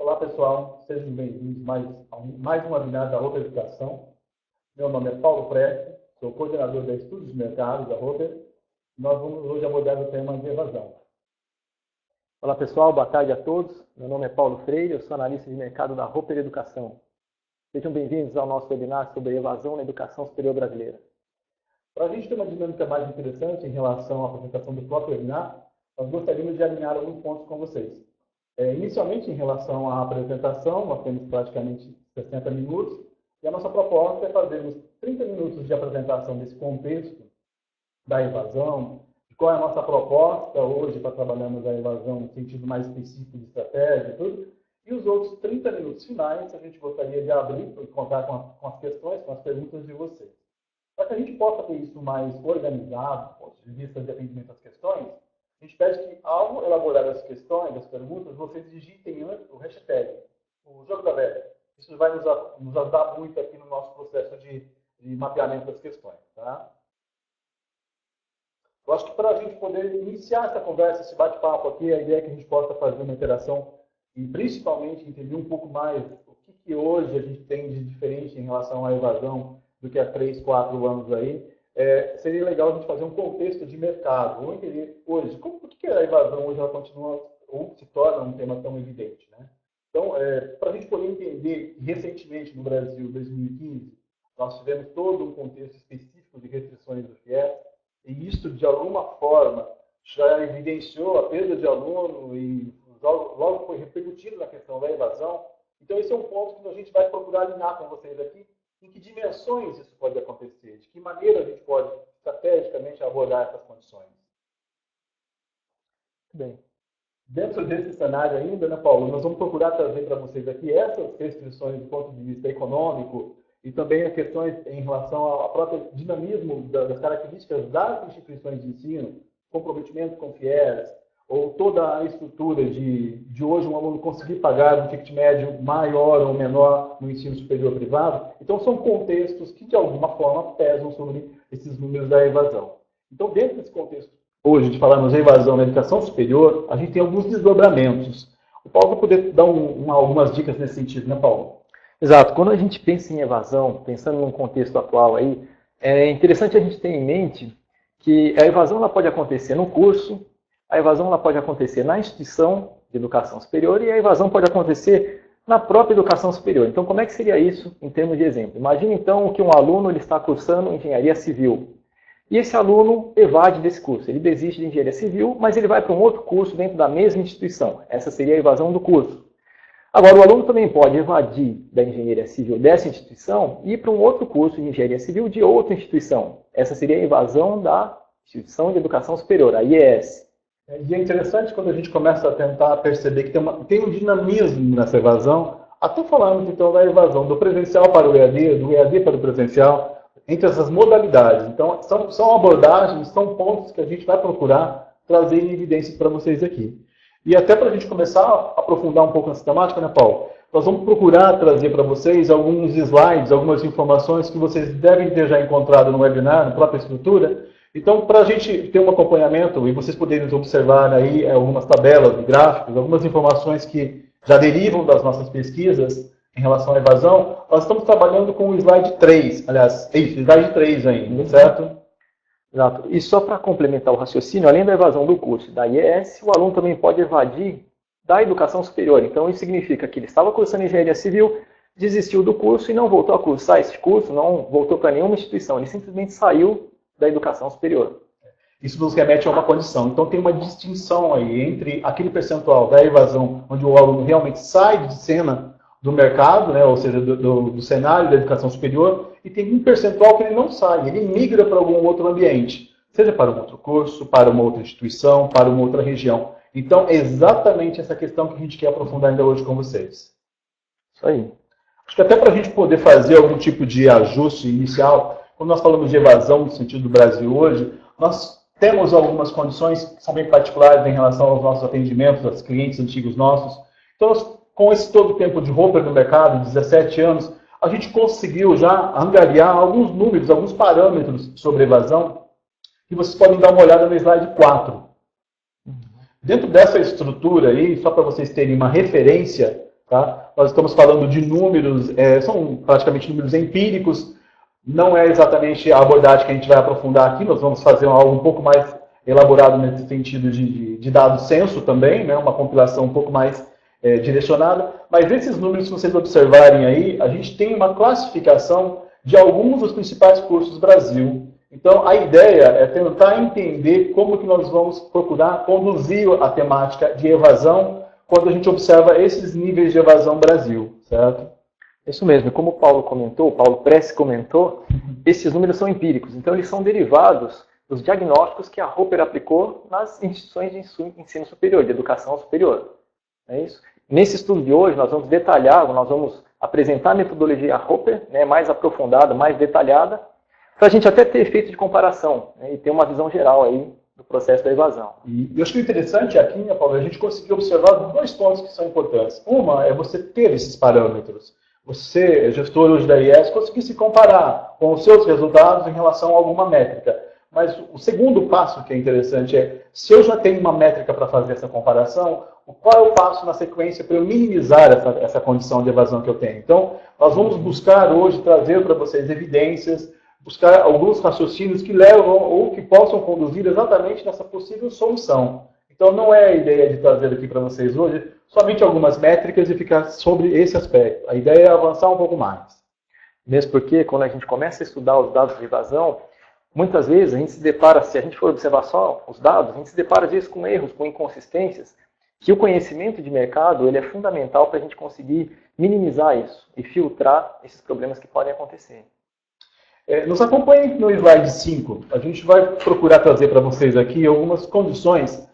Olá pessoal, sejam bem-vindos a mais uma webinar da Roper Educação. Meu nome é Paulo Preste, sou coordenador da Estudos de Mercado da Roper. Nós vamos hoje abordar o tema de evasão. Olá pessoal, boa tarde a todos. Meu nome é Paulo Freire, eu sou analista de mercado da Roper Educação. Sejam bem-vindos ao nosso webinar sobre evasão na educação superior brasileira. Para a gente ter uma dinâmica mais interessante em relação à apresentação do próprio webinar, nós gostaríamos de alinhar alguns pontos com vocês. Inicialmente, em relação à apresentação, nós temos praticamente 60 minutos, e a nossa proposta é fazermos 30 minutos de apresentação desse contexto da evasão, de qual é a nossa proposta hoje para trabalharmos a evasão no sentido mais específico de estratégia e tudo, e os outros 30 minutos finais a gente gostaria de abrir e contar com as questões, com as perguntas de vocês. Para que a gente possa ter isso mais organizado, do ponto de vista de atendimento às questões, a gente pede que, ao elaborar as questões, as perguntas, vocês digitem o hashtag, o jogo da velha. Isso vai nos ajudar muito aqui no nosso processo de mapeamento das questões. Tá? Eu acho que para a gente poder iniciar essa conversa, esse bate-papo aqui, a ideia é que a gente possa fazer uma interação e principalmente entender um pouco mais o que hoje a gente tem de diferente em relação à evasão do que há 3, 4 anos aí. Seria legal a gente fazer um contexto de mercado. Vamos entender hoje por que a evasão hoje ela continua ou se torna um tema tão evidente, né? Então, para a gente poder entender, recentemente no Brasil, 2015, nós tivemos todo um contexto específico de restrições do FIES, e isso, de alguma forma, já evidenciou a perda de aluno e logo foi repercutido na questão da evasão. Então, esse é um ponto que a gente vai procurar alinhar com vocês aqui. Em que dimensões isso pode acontecer? De que maneira a gente pode, estrategicamente, abordar essas condições? Bem, dentro desse cenário ainda, né, Paulo, nós vamos procurar trazer para vocês aqui essas restrições do ponto de vista econômico e também as questões em relação ao próprio dinamismo das características das instituições de ensino, comprometimento com FIES, ou toda a estrutura de hoje um aluno conseguir pagar um ticket médio maior ou menor no ensino superior privado. Então, são contextos que, de alguma forma, pesam sobre esses números da evasão. Então, dentro desse contexto, hoje, de falarmos de evasão na educação superior, a gente tem alguns desdobramentos. O Paulo vai poder dar algumas dicas nesse sentido, né, Paulo? Exato. Quando a gente pensa em evasão, pensando num contexto atual aí, é interessante a gente ter em mente que a evasão ela pode acontecer no curso, a evasão ela pode acontecer na instituição de educação superior e a evasão pode acontecer na própria educação superior. Então, como é que seria isso em termos de exemplo? Imagine, então, que um aluno ele está cursando engenharia civil e esse aluno evade desse curso. Ele desiste de engenharia civil, mas ele vai para um outro curso dentro da mesma instituição. Essa seria a evasão do curso. Agora, o aluno também pode evadir da engenharia civil dessa instituição e ir para um outro curso de engenharia civil de outra instituição. Essa seria a evasão da instituição de educação superior, a IES. E é interessante quando a gente começa a tentar perceber que tem um dinamismo nessa evasão, até falando então da evasão do presencial para o EAD, do EAD para o presencial, entre essas modalidades. Então, são abordagens, são pontos que a gente vai procurar trazer em evidência para vocês aqui. E até para a gente começar a aprofundar um pouco nessa temática, né, Paulo? Nós vamos procurar trazer para vocês alguns slides, algumas informações que vocês devem ter já encontrado no webinar, na própria estrutura. Então, para a gente ter um acompanhamento e vocês poderem observar aí algumas tabelas, gráficos, algumas informações que já derivam das nossas pesquisas em relação à evasão, nós estamos trabalhando com o slide 3, aliás, slide 3 ainda, certo? Exato. E só para complementar o raciocínio, além da evasão do curso da IES, o aluno também pode evadir da educação superior. Então, isso significa que ele estava cursando engenharia civil, desistiu do curso e não voltou a cursar esse curso, não voltou para nenhuma instituição, ele simplesmente saiu da educação superior. Isso nos remete a uma condição. Então, tem uma distinção aí entre aquele percentual da evasão, onde o aluno realmente sai de cena do mercado, né, ou seja, do cenário da educação superior, e tem um percentual que ele não sai, ele migra para algum outro ambiente, seja para um outro curso, para uma outra instituição, para uma outra região. Então, é exatamente essa questão que a gente quer aprofundar ainda hoje com vocês. Isso aí. Acho que até para a gente poder fazer algum tipo de ajuste inicial, quando nós falamos de evasão no sentido do Brasil hoje, nós temos algumas condições que são bem particulares em relação aos nossos atendimentos, aos clientes antigos nossos. Então, nós, com esse todo tempo de Roper no mercado, 17 anos, a gente conseguiu já angariar alguns números, alguns parâmetros sobre evasão, que vocês podem dar uma olhada no slide 4. Dentro dessa estrutura aí, só para vocês terem uma referência, Tá? Nós estamos falando de números, são praticamente números empíricos, não é exatamente a abordagem que a gente vai aprofundar aqui, nós vamos fazer algo um pouco mais elaborado nesse sentido de dado censo também, né? Uma compilação um pouco mais direcionada, mas esses números, se vocês observarem aí, a gente tem uma classificação de alguns dos principais cursos do Brasil. Então, a ideia é tentar entender como que nós vamos procurar conduzir a temática de evasão quando a gente observa esses níveis de evasão Brasil, certo? Isso mesmo, como o Paulo comentou, o Paulo Presce comentou, esses números são empíricos, então eles são derivados dos diagnósticos que a Roper aplicou nas instituições de ensino superior, de educação superior. É isso? Nesse estudo de hoje, nós vamos detalhar, nós vamos apresentar a metodologia Roper, né, mais aprofundada, mais detalhada, para a gente até ter efeito de comparação, né, e ter uma visão geral aí do processo da evasão. E eu acho que o interessante aqui, né, Paulo, a gente conseguiu observar dois pontos que são importantes. Uma é você ter esses parâmetros. Você, gestor hoje da IES, conseguir se comparar com os seus resultados em relação a alguma métrica. Mas o segundo passo que é interessante é, se eu já tenho uma métrica para fazer essa comparação, qual é o passo na sequência para eu minimizar essa condição de evasão que eu tenho? Então, nós vamos buscar hoje trazer para vocês evidências, buscar alguns raciocínios que levam ou que possam conduzir exatamente nessa possível solução. Então, não é a ideia de trazer aqui para vocês hoje somente algumas métricas e ficar sobre esse aspecto. A ideia é avançar um pouco mais. Mesmo porque, quando a gente começa a estudar os dados de evasão, muitas vezes a gente se depara, se a gente for observar só os dados, a gente se depara às vezes com erros, com inconsistências, que o conhecimento de mercado ele é fundamental para a gente conseguir minimizar isso e filtrar esses problemas que podem acontecer. Nos acompanhem no slide 5. A gente vai procurar trazer para vocês aqui algumas condições.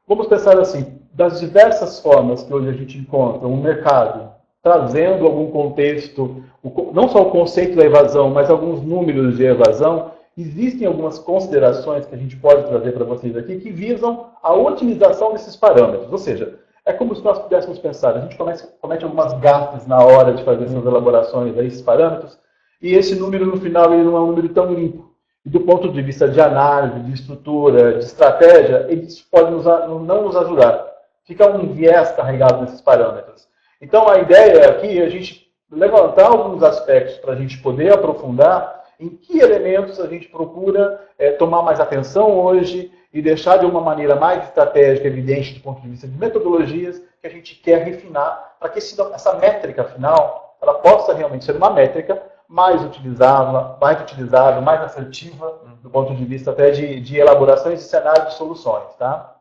Vamos pensar assim, das diversas formas que hoje a gente encontra um mercado trazendo algum contexto, não só o conceito da evasão, mas alguns números de evasão, existem algumas considerações que a gente pode trazer para vocês aqui que visam a otimização desses parâmetros. Ou seja, é como se nós pudéssemos pensar, a gente comete algumas gafes na hora de fazer essas elaborações a esses parâmetros, e esse número no final ele não é um número tão limpo. E do ponto de vista de análise, de estrutura, de estratégia, eles podem não nos ajudar. Fica um viés carregado nesses parâmetros. Então a ideia aqui é a gente levantar alguns aspectos para a gente poder aprofundar em que elementos a gente procura tomar mais atenção hoje e deixar de uma maneira mais estratégica, evidente do ponto de vista de metodologias que a gente quer refinar para que essa métrica final ela possa realmente ser uma métrica mais utilizável, mais assertiva do ponto de vista até de elaborações de cenários de soluções, tá?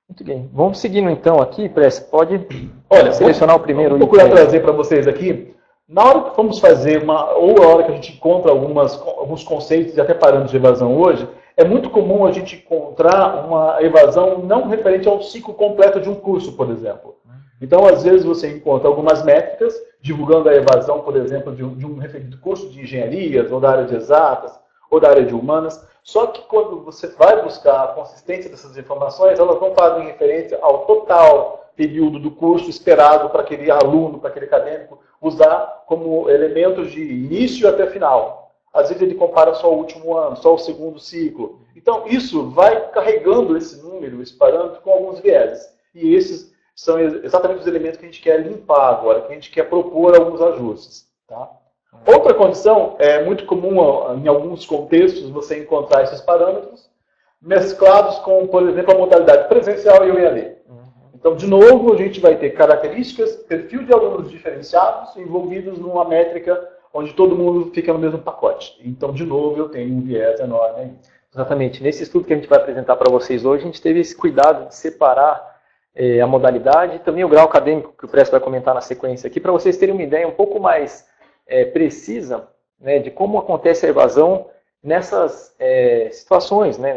Muito bem. Vamos seguindo então aqui, Presce, pode selecionar o primeiro. Vou procurar trazer para vocês aqui. Na hora que vamos fazer ou a hora que a gente encontra alguns conceitos e até parâmetros de evasão hoje, é muito comum a gente encontrar uma evasão não referente ao ciclo completo de um curso, por exemplo. Então, às vezes, você encontra algumas métricas divulgando a evasão, por exemplo, de um referido curso de engenharias, ou da área de exatas, ou da área de humanas. Só que quando você vai buscar a consistência dessas informações, elas não fazem referência ao total período do curso esperado para aquele aluno, para aquele acadêmico, usar como elementos de início até final. Às vezes ele compara só o último ano, só o segundo ciclo. Então isso vai carregando esse número, esse parâmetro, com alguns vieses. E esses são exatamente os elementos que a gente quer limpar agora, que a gente quer propor alguns ajustes. Tá? Outra condição, é muito comum em alguns contextos você encontrar esses parâmetros mesclados com, por exemplo, a modalidade presencial e o EAD. Então, de novo, a gente vai ter características, perfil de alunos diferenciados envolvidos numa métrica onde todo mundo fica no mesmo pacote. Então, de novo, eu tenho um viés enorme aí. Exatamente. Nesse estudo que a gente vai apresentar para vocês hoje, a gente teve esse cuidado de separar a modalidade e também o grau acadêmico, que o Presce vai comentar na sequência aqui, para vocês terem uma ideia um pouco mais precisa, né, de como acontece a evasão nessas situações, né,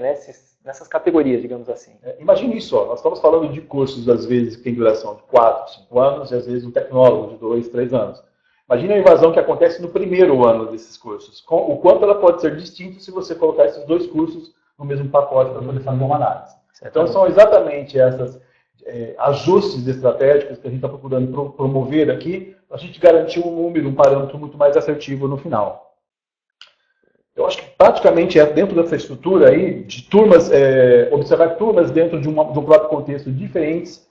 nessas categorias, digamos assim. Imagine isso, nós estamos falando de cursos, às vezes, que tem duração de 4, 5 anos, e às vezes um tecnólogo de 2, 3 anos. Imagine a evasão que acontece no primeiro ano desses cursos. O quanto ela pode ser distinta se você colocar esses dois cursos no mesmo pacote para poder fazer uma análise. Então, são exatamente essas ajustes estratégicos que a gente está procurando promover aqui, para a gente garantir um número, um parâmetro muito mais assertivo no final. Eu acho que praticamente dentro dessa estrutura aí, de turmas, observar turmas dentro de um próprio contexto diferentes,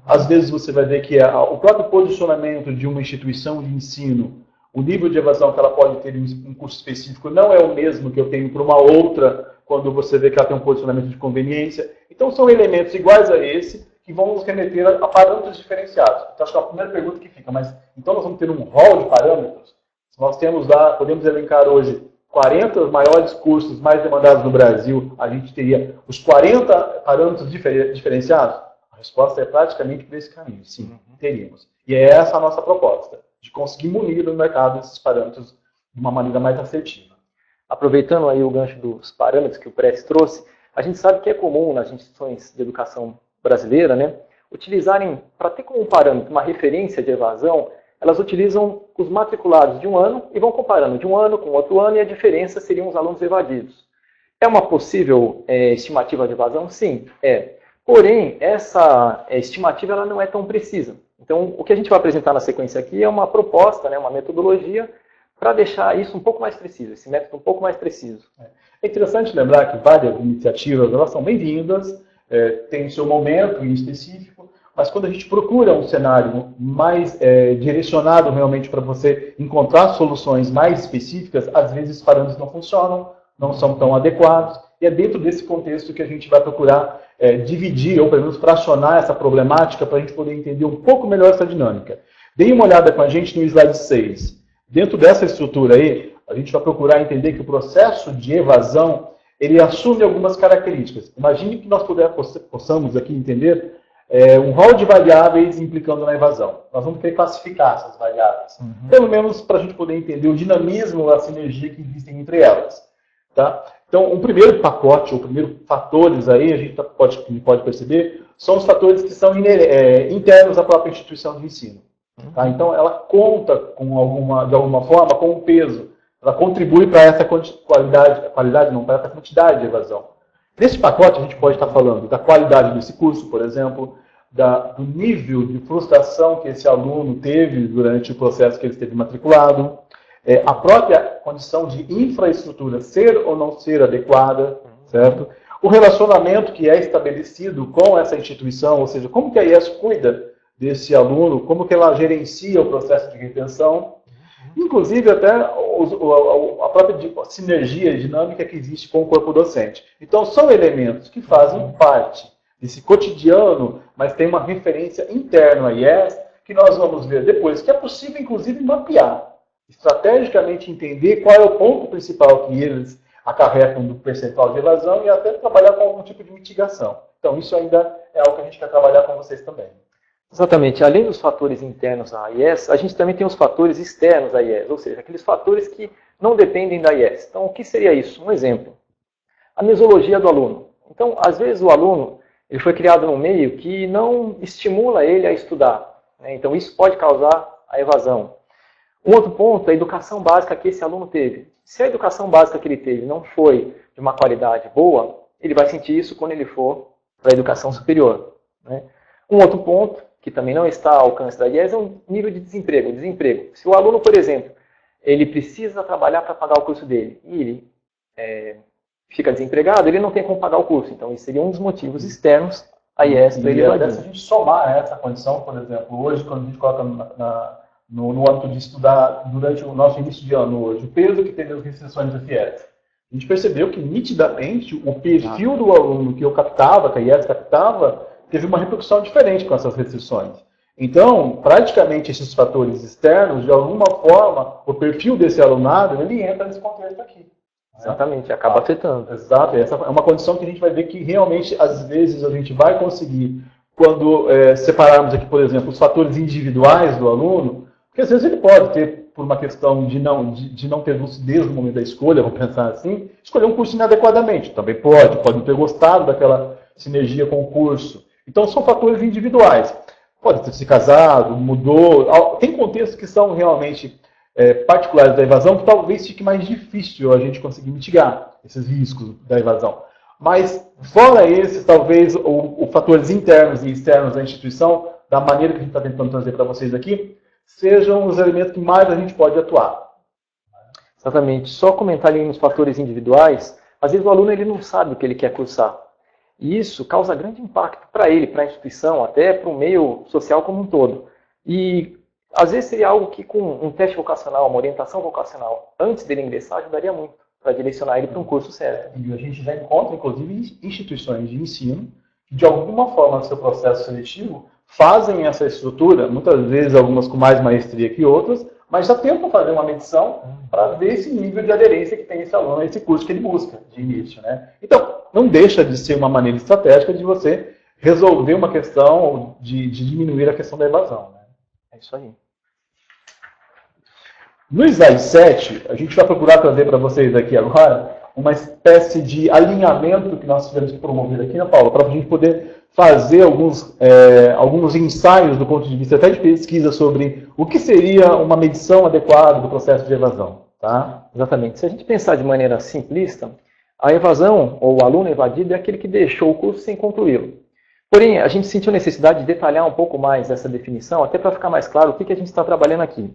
Às vezes você vai ver que o próprio posicionamento de uma instituição de ensino, o nível de evasão que ela pode ter em um curso específico não é o mesmo que eu tenho para uma outra, quando você vê que ela tem um posicionamento de conveniência. Então são elementos iguais a esse que vão nos remeter a parâmetros diferenciados. Então acho que é a primeira pergunta que fica, mas então nós vamos ter um rol de parâmetros? Se nós temos lá, podemos elencar hoje 40 maiores cursos mais demandados no Brasil, a gente teria os 40 parâmetros diferenciados? A resposta é praticamente por esse caminho, sim, teríamos. E é essa a nossa proposta, de conseguir munir o mercado desses parâmetros de uma maneira mais assertiva. Aproveitando aí o gancho dos parâmetros que o Prestes trouxe, a gente sabe que é comum nas instituições de educação brasileira, né, utilizarem, para ter como parâmetro uma referência de evasão, elas utilizam os matriculados de um ano e vão comparando de um ano com outro ano, e a diferença seriam os alunos evadidos. É uma possível estimativa de evasão? Sim, é. Porém, essa estimativa ela não é tão precisa. Então, o que a gente vai apresentar na sequência aqui é uma proposta, né, uma metodologia, para deixar isso um pouco mais preciso, esse método um pouco mais preciso. É interessante lembrar que várias iniciativas elas são bem-vindas, tem o seu momento em específico, mas quando a gente procura um cenário mais direcionado realmente para você encontrar soluções mais específicas, às vezes os parâmetros não funcionam, não são tão adequados, e é dentro desse contexto que a gente vai procurar dividir, ou pelo menos fracionar essa problemática para a gente poder entender um pouco melhor essa dinâmica. Deem uma olhada com a gente no slide 6. Dentro dessa estrutura aí, a gente vai procurar entender que o processo de evasão, ele assume algumas características. Imagine que nós possamos aqui entender um rol de variáveis implicando na evasão. Nós vamos querer classificar essas variáveis. Pelo menos para a gente poder entender o dinamismo, a sinergia que existem entre elas. Tá? Então, o primeiro pacote, ou primeiro fatores aí, a gente pode perceber, são os fatores que são internos à própria instituição de ensino. Tá? Então, ela conta de alguma forma com um peso. Ela contribui para essa para essa quantidade de evasão. Nesse pacote, a gente pode estar falando da qualidade desse curso, por exemplo, do nível de frustração que esse aluno teve durante o processo que ele esteve matriculado, a própria condição de infraestrutura ser ou não ser adequada, certo? O relacionamento que é estabelecido com essa instituição, ou seja, como que a IES cuida desse aluno, como que ela gerencia o processo de retenção, inclusive até a própria sinergia dinâmica que existe com o corpo docente. Então, são elementos que fazem parte desse cotidiano, mas tem uma referência interna à IES, que nós vamos ver depois, que é possível, inclusive, mapear, estrategicamente entender qual é o ponto principal que eles acarretam do percentual de evasão e até trabalhar com algum tipo de mitigação. Então, isso ainda é algo que a gente quer trabalhar com vocês também. Exatamente. Além dos fatores internos à IES, a gente também tem os fatores externos à IES, ou seja, aqueles fatores que não dependem da IES. Então, o que seria isso? Um exemplo. A mesologia do aluno. Então, às vezes o aluno ele foi criado num meio que não estimula ele a estudar, né? Então, isso pode causar a evasão. Um outro ponto é a educação básica que esse aluno teve. Se a educação básica que ele teve não foi de uma qualidade boa, ele vai sentir isso quando ele for para a educação superior, né? Um outro ponto, que também não está ao alcance da IES, é o nível de desemprego. Se o aluno, por exemplo, ele precisa trabalhar para pagar o curso dele e ele fica desempregado, ele não tem como pagar o curso. Então, isso seria um dos motivos externos à IES para ele evadir. Se a gente somar essa condição, por exemplo, hoje, quando a gente coloca no âmbito de estudar durante o nosso início de ano hoje, o peso que teve as restrições da FIES, a gente percebeu que, nitidamente, o perfil do aluno que eu captava, que a IES captava, teve uma repercussão diferente com essas restrições. Então, praticamente esses fatores externos, de alguma forma, o perfil desse alunado, ele entra nesse contexto aqui. Exatamente, acaba afetando. Exato, essa é uma condição que a gente vai ver que realmente, às vezes, a gente vai conseguir, quando separarmos aqui, por exemplo, os fatores individuais do aluno, porque às vezes ele pode ter, por uma questão de não ter lucidez no momento da escolha, vamos pensar assim, escolher um curso inadequadamente. Também pode não ter gostado daquela sinergia com o curso. Então, são fatores individuais. Pode ter se casado, mudou. Tem contextos que são realmente particulares da evasão que talvez fique mais difícil a gente conseguir mitigar esses riscos da evasão. Mas, fora esses, talvez, os fatores internos e externos da instituição, da maneira que a gente está tentando trazer para vocês aqui, sejam os elementos que mais a gente pode atuar. Exatamente. Só comentar ali nos fatores individuais, às vezes o aluno ele não sabe o que ele quer cursar. E isso causa grande impacto para ele, para a instituição, até para o meio social como um todo. E às vezes seria algo que com um teste vocacional, uma orientação vocacional, antes dele ingressar, ajudaria muito para direcionar ele para um curso certo. E a gente já encontra, inclusive, instituições de ensino que, de alguma forma, no seu processo seletivo, fazem essa estrutura, muitas vezes algumas com mais maestria que outras, mas já tentam fazer uma medição para ver esse nível de aderência que tem esse aluno a esse curso que ele busca de início, né? Então, não deixa de ser uma maneira estratégica de você resolver uma questão, de diminuir a questão da evasão, né? É isso aí. No slide 7, a gente vai procurar trazer para vocês aqui agora uma espécie de alinhamento que nós tivemos que promover aqui, né, Paulo, para a gente poder fazer alguns ensaios do ponto de vista até de pesquisa sobre o que seria uma medição adequada do processo de evasão. Tá? Exatamente. Se a gente pensar de maneira simplista, a evasão, ou o aluno evadido, é aquele que deixou o curso sem concluí-lo. Porém, a gente sentiu necessidade de detalhar um pouco mais essa definição, até para ficar mais claro o que a gente está trabalhando aqui.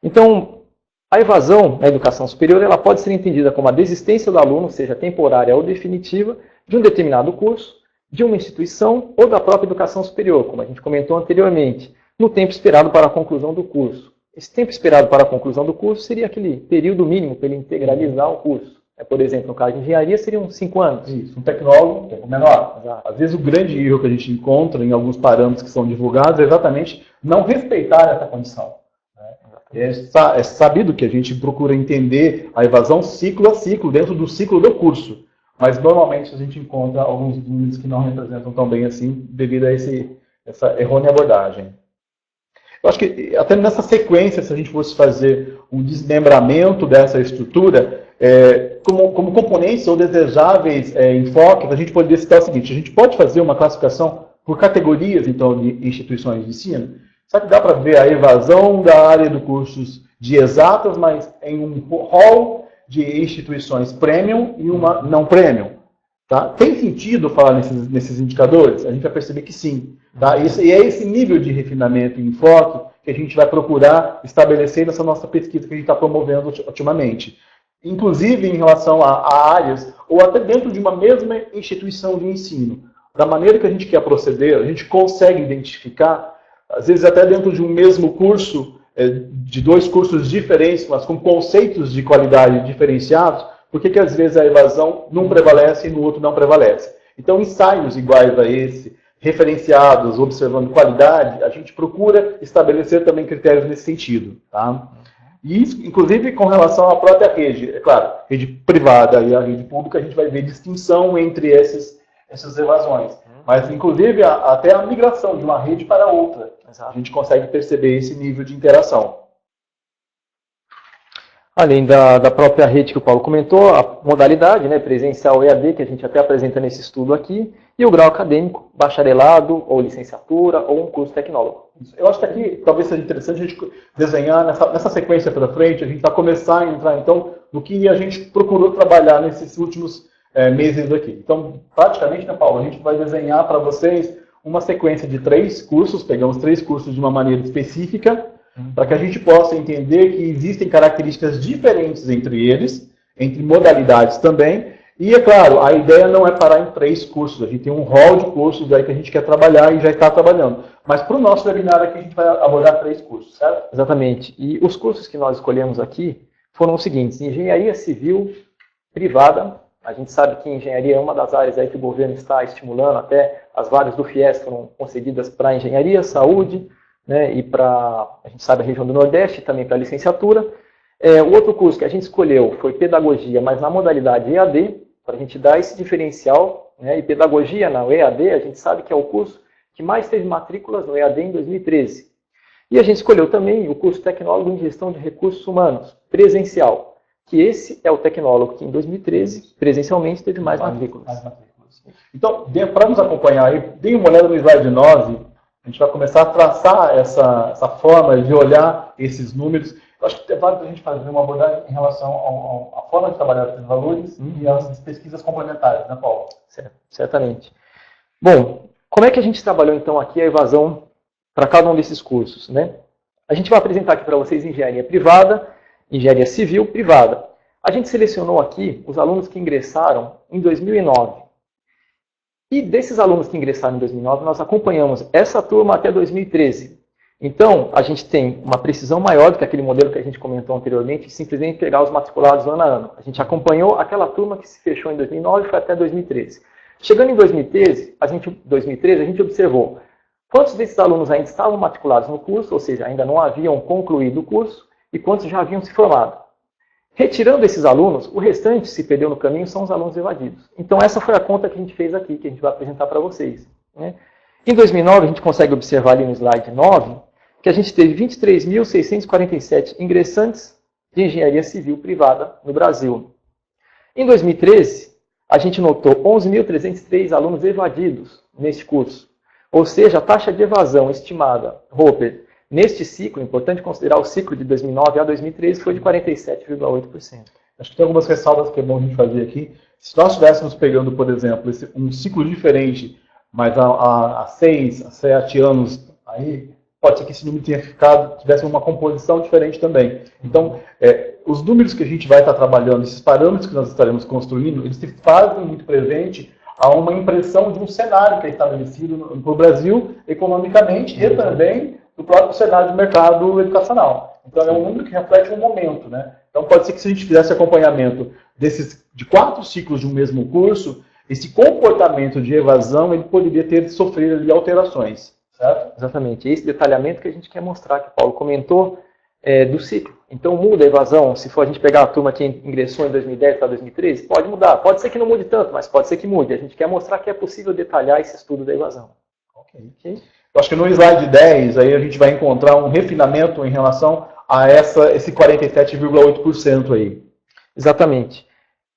Então, a evasão na educação superior ela pode ser entendida como a desistência do aluno, seja temporária ou definitiva, de um determinado curso, de uma instituição ou da própria educação superior, como a gente comentou anteriormente, no tempo esperado para a conclusão do curso. Esse tempo esperado para a conclusão do curso seria aquele período mínimo para ele integralizar o curso. Por exemplo, no caso de engenharia, seriam 5 anos. Isso, um tecnólogo, um tempo menor. Exato. Às vezes o grande erro que a gente encontra em alguns parâmetros que são divulgados é exatamente não respeitar essa condição. É sabido que a gente procura entender a evasão ciclo a ciclo, dentro do ciclo do curso. Mas normalmente a gente encontra alguns números que não representam tão bem assim, devido a essa errônea abordagem. Eu acho que até nessa sequência, se a gente fosse fazer um desmembramento dessa estrutura, como componentes ou desejáveis enfoques, a gente poderia citar o seguinte: a gente pode fazer uma classificação por categorias, então, de instituições de ensino. Só que dá para ver a evasão da área de cursos de exatas, mas em um hall de instituições premium e uma não premium. Tá? Tem sentido falar nesses indicadores? A gente vai perceber que sim. Tá? E é esse nível de refinamento e enfoque que a gente vai procurar estabelecer nessa nossa pesquisa que a gente está promovendo ultimamente. Inclusive em relação a áreas, ou até dentro de uma mesma instituição de ensino. Da maneira que a gente quer proceder, a gente consegue identificar, às vezes até dentro de um mesmo curso, de 2 cursos diferentes, mas com conceitos de qualidade diferenciados, por que às vezes a evasão num prevalece e no outro não prevalece? Então, ensaios iguais a esse, referenciados, observando qualidade, a gente procura estabelecer também critérios nesse sentido. Tá? E isso, inclusive, com relação à própria rede. É claro, rede privada e a rede pública, a gente vai ver distinção entre essas evasões. Mas, inclusive, até a migração de uma rede para outra. A gente consegue perceber esse nível de interação. Além da própria rede que o Paulo comentou, a modalidade, né, presencial EAD, que a gente até apresenta nesse estudo aqui, e o grau acadêmico, bacharelado, ou licenciatura, ou um curso tecnólogo. Eu acho que aqui talvez seja interessante a gente desenhar, nessa sequência pela frente, a gente vai começar a entrar, então, no que a gente procurou trabalhar nesses últimos meses aqui. Então, praticamente, né, Paulo, a gente vai desenhar para vocês uma sequência de 3 cursos, pegamos 3 cursos de uma maneira específica, para que a gente possa entender que existem características diferentes entre eles, entre modalidades também, e, é claro, a ideia não é parar em 3 cursos, a gente tem um hall de cursos aí que a gente quer trabalhar e já está trabalhando. Mas para o nosso webinar aqui a gente vai abordar 3 cursos, certo? Exatamente. E os cursos que nós escolhemos aqui foram os seguintes: Engenharia Civil Privada. A gente sabe que engenharia é uma das áreas aí que o governo está estimulando, até as vagas do FIES foram concedidas para engenharia, saúde, né, e para, a gente sabe, a região do Nordeste, também para licenciatura. O outro curso que a gente escolheu foi Pedagogia, mas na modalidade EAD, para a gente dar esse diferencial, né, e Pedagogia na EAD, a gente sabe que é o curso que mais teve matrículas no EAD em 2013. E a gente escolheu também o curso Tecnólogo em Gestão de Recursos Humanos, presencial, que esse é o tecnólogo que em 2013, presencialmente, teve mais matrículas. Então, para nos acompanhar aí, dê uma olhada no slide 9, a gente vai começar a traçar essa forma de olhar esses números. Eu acho que é válido a gente fazer uma abordagem em relação à forma de trabalhar esses valores e as pesquisas complementares, né, Paulo? Certo, certamente. Bom, como é que a gente trabalhou então aqui a evasão para cada um desses cursos, né? A gente vai apresentar aqui para vocês engenharia privada, engenharia civil privada. A gente selecionou aqui os alunos que ingressaram em 2009. E desses alunos que ingressaram em 2009, nós acompanhamos essa turma até 2013. Então, a gente tem uma precisão maior do que aquele modelo que a gente comentou anteriormente, simplesmente pegar os matriculados ano a ano. A gente acompanhou aquela turma que se fechou em 2009 e foi até 2013. Chegando em 2013, a gente observou quantos desses alunos ainda estavam matriculados no curso, ou seja, ainda não haviam concluído o curso, e quantos já haviam se formado. Retirando esses alunos, o restante se perdeu no caminho são os alunos evadidos. Então, essa foi a conta que a gente fez aqui, que a gente vai apresentar para vocês, né? Em 2009, a gente consegue observar ali no slide 9, que a gente teve 23.647 ingressantes de engenharia civil privada no Brasil. Em 2013, a gente notou 11.303 alunos evadidos neste curso. Ou seja, a taxa de evasão estimada, Roper, neste ciclo, importante considerar o ciclo de 2009 a 2013, foi de 47,8%. Acho que tem algumas ressalvas que é bom a gente fazer aqui. Se nós estivéssemos pegando, por exemplo, um ciclo diferente, mas há 6, a 7 anos, aí pode ser que esse número tivesse uma composição diferente também. Então, os números que a gente vai estar trabalhando, esses parâmetros que nós estaremos construindo, eles se fazem muito presente a uma impressão de um cenário que é estabelecido para o Brasil economicamente e também do próprio cenário do mercado educacional. Então, é um número que reflete um momento, né? Então, pode ser que se a gente fizesse acompanhamento de 4 ciclos de um mesmo curso, esse comportamento de evasão ele poderia ter sofrido ali alterações, certo? Exatamente. Esse detalhamento que a gente quer mostrar, que o Paulo comentou, do ciclo. Então, muda a evasão. Se for a gente pegar a turma que ingressou em 2010 para 2013, pode mudar. Pode ser que não mude tanto, mas pode ser que mude. A gente quer mostrar que é possível detalhar esse estudo da evasão. Ok. Eu acho que no slide 10, aí a gente vai encontrar um refinamento em relação a esse 47,8% aí. Exatamente.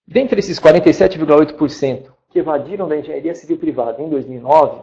Dentre esses 47,8% que evadiram da engenharia civil privada em 2009,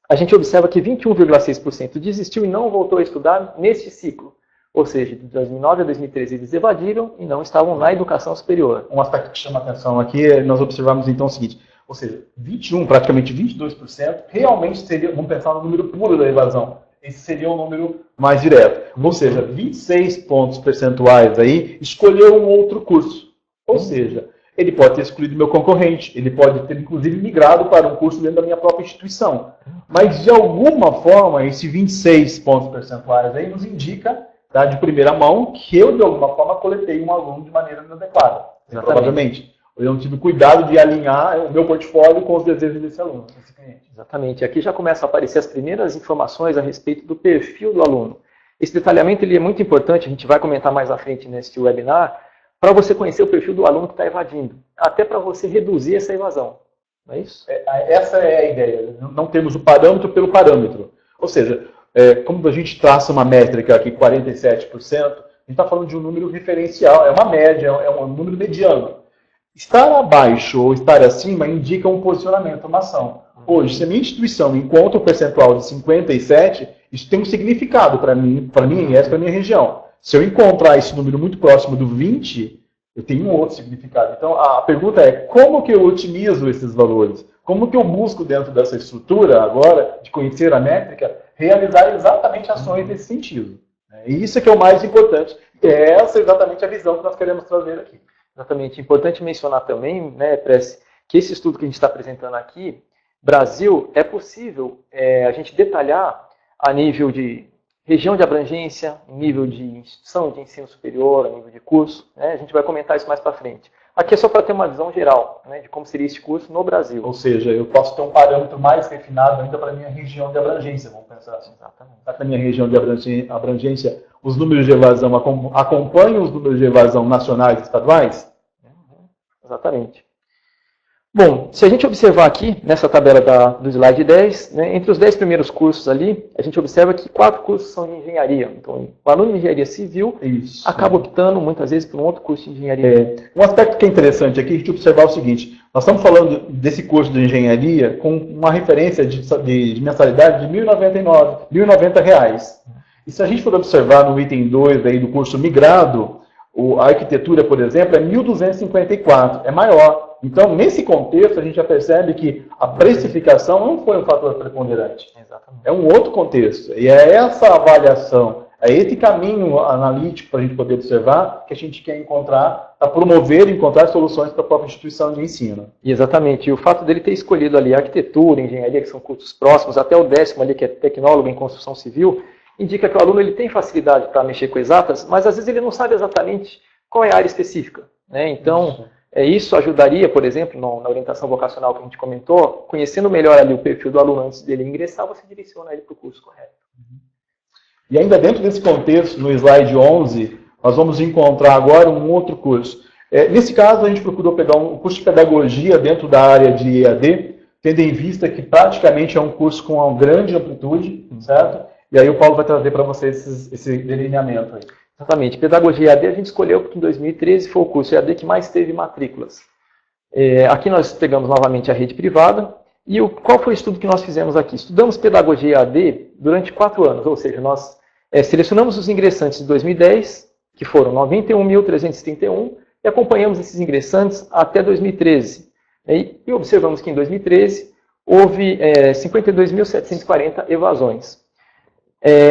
a gente observa que 21,6% desistiu e não voltou a estudar neste ciclo. Ou seja, de 2009 a 2013 eles evadiram e não estavam na educação superior. Um aspecto que chama a atenção aqui é nós observamos então o seguinte, ou seja, 21%, praticamente 22%, realmente seria, vamos pensar no número puro da evasão, esse seria o número mais direto. Ou seja, 26 pontos percentuais aí escolheu um outro curso. Ou seja, ele pode ter escolhido meu concorrente, ele pode ter inclusive migrado para um curso dentro da minha própria instituição. Mas de alguma forma, esse 26 pontos percentuais aí nos indica, tá, de primeira mão, que eu de alguma forma coletei um aluno de maneira inadequada. Provavelmente. Eu não tive cuidado de alinhar o meu portfólio com os desejos desse aluno, desse cliente. Exatamente. Aqui já começam a aparecer as primeiras informações a respeito do perfil do aluno. Esse detalhamento ele é muito importante, a gente vai comentar mais à frente neste webinar, para você conhecer o perfil do aluno que está evadindo, até para você reduzir essa evasão. Não é isso? Essa é a ideia. Não temos o parâmetro pelo parâmetro. Ou seja, como a gente traça uma métrica aqui, 47%, a gente está falando de um número referencial, é uma média, é um número mediano. Estar abaixo ou estar acima indica um posicionamento, uma ação. Hoje, se a minha instituição encontra um percentual de 57, isso tem um significado para mim e essa para a minha região. Se eu encontrar esse número muito próximo do 20, eu tenho um outro significado. Então, a pergunta é, como que eu otimizo esses valores? Como que eu busco dentro dessa estrutura, agora, de conhecer a métrica, realizar exatamente ações nesse sentido? E isso é que é o mais importante. E essa é exatamente a visão que nós queremos trazer aqui. Exatamente. Importante mencionar também, né, Prece, que esse estudo que a gente está apresentando aqui, Brasil, é possível a gente detalhar a nível de região de abrangência, nível de instituição de ensino superior, a nível de curso, né? A gente vai comentar isso mais para frente. Aqui é só para ter uma visão geral, né, de como seria este curso no Brasil. Ou seja, eu posso ter um parâmetro mais refinado ainda para a minha região de abrangência, vamos pensar assim. Exatamente. Na minha região de abrangência, os números de evasão acompanham os números de evasão nacionais e estaduais? Exatamente. Bom, se a gente observar aqui, nessa tabela do slide 10, né, entre os 10 primeiros cursos ali, a gente observa que 4 cursos são de engenharia. Então, o aluno de engenharia civil acaba optando, muitas vezes, por um outro curso de engenharia. Um aspecto que é interessante aqui, a gente observar o seguinte, nós estamos falando desse curso de engenharia com uma referência de mensalidade de R$ 1.090. E se a gente for observar no item 2 aí do curso migrado, a arquitetura, por exemplo, é 1.254, é maior. Então, nesse contexto, a gente já percebe que a precificação não foi um fator preponderante. Exatamente. É um outro contexto. E é essa avaliação, É esse caminho analítico para a gente poder observar que a gente quer encontrar, para promover e encontrar soluções para a própria instituição de ensino. Exatamente. E o fato dele ter escolhido ali arquitetura, engenharia, que são cursos próximos, até o 10º ali, que é tecnólogo em construção civil, indica que o aluno ele tem facilidade para mexer com exatas, mas às vezes ele não sabe exatamente qual é a área específica, né? Então, isso ajudaria, por exemplo, na orientação vocacional que a gente comentou, conhecendo melhor ali o perfil do aluno antes dele ingressar, você direciona ele para o curso correto. E ainda dentro desse contexto, no slide 11, nós vamos encontrar agora um outro curso. Nesse caso, a gente procurou pegar um curso de pedagogia dentro da área de EAD, tendo em vista que praticamente é um curso com uma grande amplitude, certo? E aí o Paulo vai trazer para vocês esse delineamento aí. Exatamente. Pedagogia EAD a gente escolheu porque em 2013 foi o curso EAD que mais teve matrículas. Aqui nós pegamos novamente a rede privada. E qual foi o estudo que nós fizemos aqui? Estudamos pedagogia EAD durante 4 anos, ou seja, nós selecionamos os ingressantes de 2010, que foram 91.331, e acompanhamos esses ingressantes até 2013. E observamos que em 2013 houve 52.740 evasões.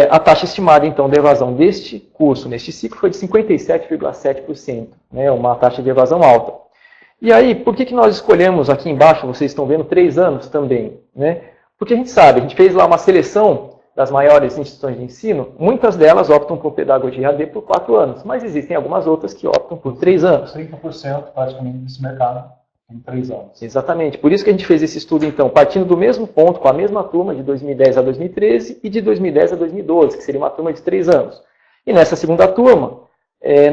A taxa estimada, então, de evasão deste curso, neste ciclo, foi de 57,7%, né, uma taxa de evasão alta. E aí, por que nós escolhemos aqui embaixo, vocês estão vendo, 3 anos também, né? Porque a gente sabe, a gente fez lá uma seleção das maiores instituições de ensino, muitas delas optam por pedagogia EAD por 4 anos, mas existem algumas outras que optam por 3 anos. 30% praticamente desse mercado em 3 anos. Exatamente, por isso que a gente fez esse estudo, então, partindo do mesmo ponto, com a mesma turma de 2010 a 2013 e de 2010 a 2012, que seria uma turma de 3 anos. E nessa segunda turma,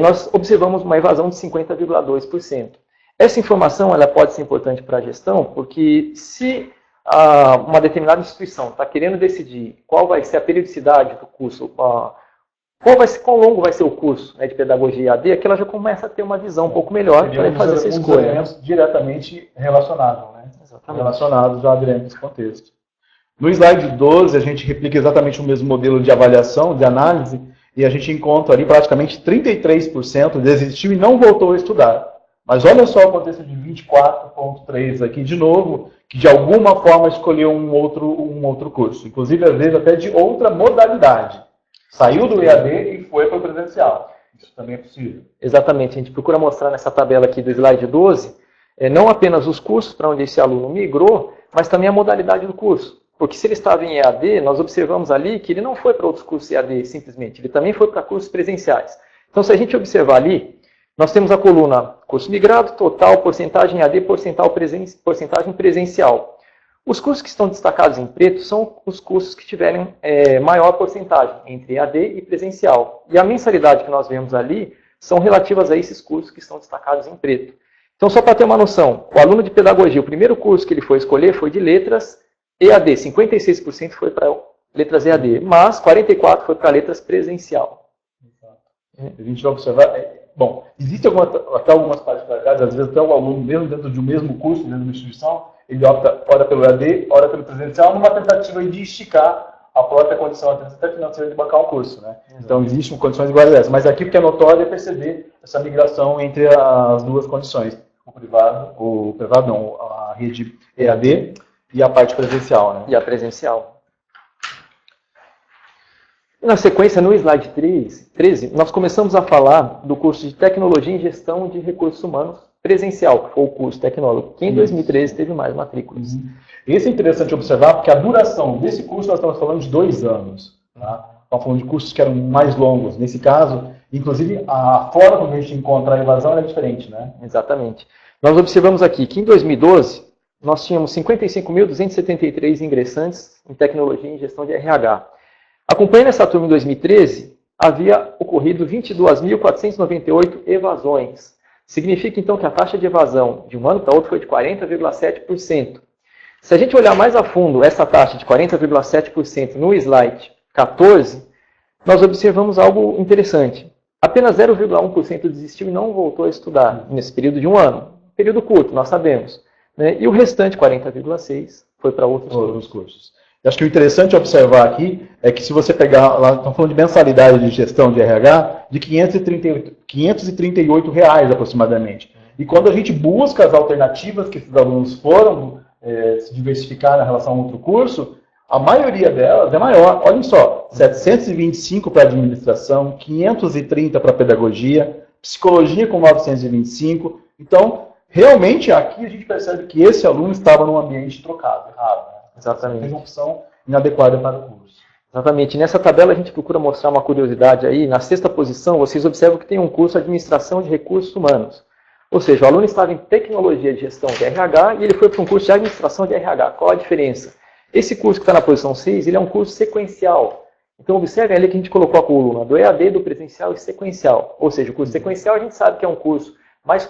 nós observamos uma evasão de 50,2%. Essa informação ela pode ser importante para a gestão, porque se uma determinada instituição está querendo decidir qual vai ser a periodicidade do curso, quão longo vai ser o curso, né, de pedagogia EAD, aqui ela já começa a ter uma visão um pouco melhor para fazer essa escolha. Elementos diretamente relacionados, né? Exatamente. Relacionados já dentro desse contexto. No slide 12, a gente replica exatamente o mesmo modelo de avaliação, de análise, e a gente encontra ali praticamente 33% desistiu e não voltou a estudar. Mas olha só o contexto de 24,3% aqui de novo, que de alguma forma escolheu um outro curso. Inclusive, às vezes, até de outra modalidade. Saiu do EAD e foi para o presencial. Isso também é possível. Exatamente. A gente procura mostrar nessa tabela aqui do slide 12, não apenas os cursos para onde esse aluno migrou, mas também a modalidade do curso. Porque se ele estava em EAD, nós observamos ali que ele não foi para outros cursos EAD simplesmente, ele também foi para cursos presenciais. Então, se a gente observar ali, nós temos a coluna curso migrado, total, porcentagem EAD, porcentagem presencial. Os cursos que estão destacados em preto são os cursos que tiverem maior porcentagem entre EAD e presencial. E a mensalidade que nós vemos ali são relativas a esses cursos que estão destacados em preto. Então, só para ter uma noção, o aluno de pedagogia, o primeiro curso que ele foi escolher foi de letras EAD. 56% foi para letras EAD, mas 44% foi para letras presencial. A gente vai observar... Bom, existem até algumas particularidades, às vezes até o aluno, mesmo dentro de um mesmo curso, dentro de uma instituição, ele opta ora pelo EAD, ora pelo presencial, numa tentativa de esticar a própria condição até financeira de bancar um curso, né? Então, existem condições iguais a essa. Mas aqui o que é notório é perceber essa migração entre as duas condições. A rede EAD e a parte presencial, né? E a presencial. Na sequência, no slide 13, nós começamos a falar do curso de Tecnologia em Gestão de Recursos Humanos presencial, que foi o curso tecnólogo, que em 2013 teve mais matrículas. Esse é interessante observar, porque a duração desse curso, nós estamos falando de 2 anos. Tá? Estamos falando de cursos que eram mais longos. Nesse caso, inclusive, a forma como a gente encontra a evasão é diferente, né? Exatamente. Nós observamos aqui que em 2012, nós tínhamos 55.273 ingressantes em Tecnologia em Gestão de RH. Acompanhando essa turma em 2013, havia ocorrido 22.498 evasões. Significa, então, que a taxa de evasão de um ano para outro foi de 40,7%. Se a gente olhar mais a fundo essa taxa de 40,7% no slide 14, nós observamos algo interessante. Apenas 0,1% desistiu e não voltou a estudar nesse período de um ano. Período curto, nós sabemos. Né? E o restante, 40,6%, foi para outros cursos. Eu acho que o interessante observar aqui é que se você pegar, lá estamos falando de mensalidade de gestão de RH, de R$ 538 aproximadamente. E quando a gente busca as alternativas que esses alunos foram se diversificar na relação a outro curso, A maioria delas é maior. Olhem só, 725 para administração, 530 para pedagogia, psicologia com 925. Então, realmente, aqui a gente percebe que esse aluno estava num ambiente trocado, errado. Né? Exatamente. Tem uma opção inadequada para o curso. Exatamente. Nessa tabela a gente procura mostrar uma curiosidade aí. Na sexta posição, vocês observam que tem um curso de Administração de Recursos Humanos. Ou seja, o aluno estava em Tecnologia de Gestão de RH e ele foi para um curso de Administração de RH. Qual a diferença? Esse curso que está na posição 6, ele é um curso sequencial. Então, observe ali que a gente colocou a coluna do EAD, do presencial e sequencial. Ou seja, o curso sequencial a gente sabe que é um curso mais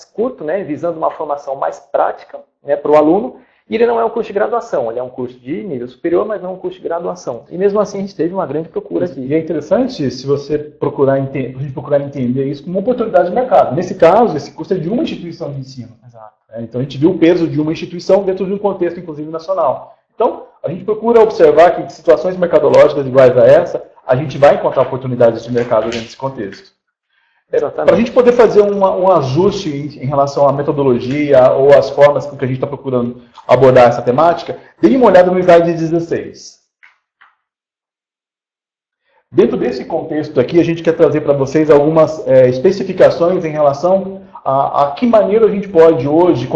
curto, né, visando uma formação mais prática, né, para o aluno. E ele não é um curso de graduação, ele é um curso de nível superior, mas não um curso de graduação. E mesmo assim a gente teve uma grande procura aqui. E é interessante se você procurar entender isso como uma oportunidade de mercado. Nesse caso, esse curso é de uma instituição de ensino. Exato. Então a gente viu o peso de uma instituição dentro de um contexto, inclusive, nacional. Então, a gente procura observar que em situações mercadológicas iguais a essa, a gente vai encontrar oportunidades de mercado dentro desse contexto. Para a gente poder fazer um ajuste em relação à metodologia ou às formas com que a gente está procurando abordar essa temática, dê uma olhada no slide 16. Dentro desse contexto aqui, a gente quer trazer para vocês algumas especificações em relação a que maneira a gente pode hoje,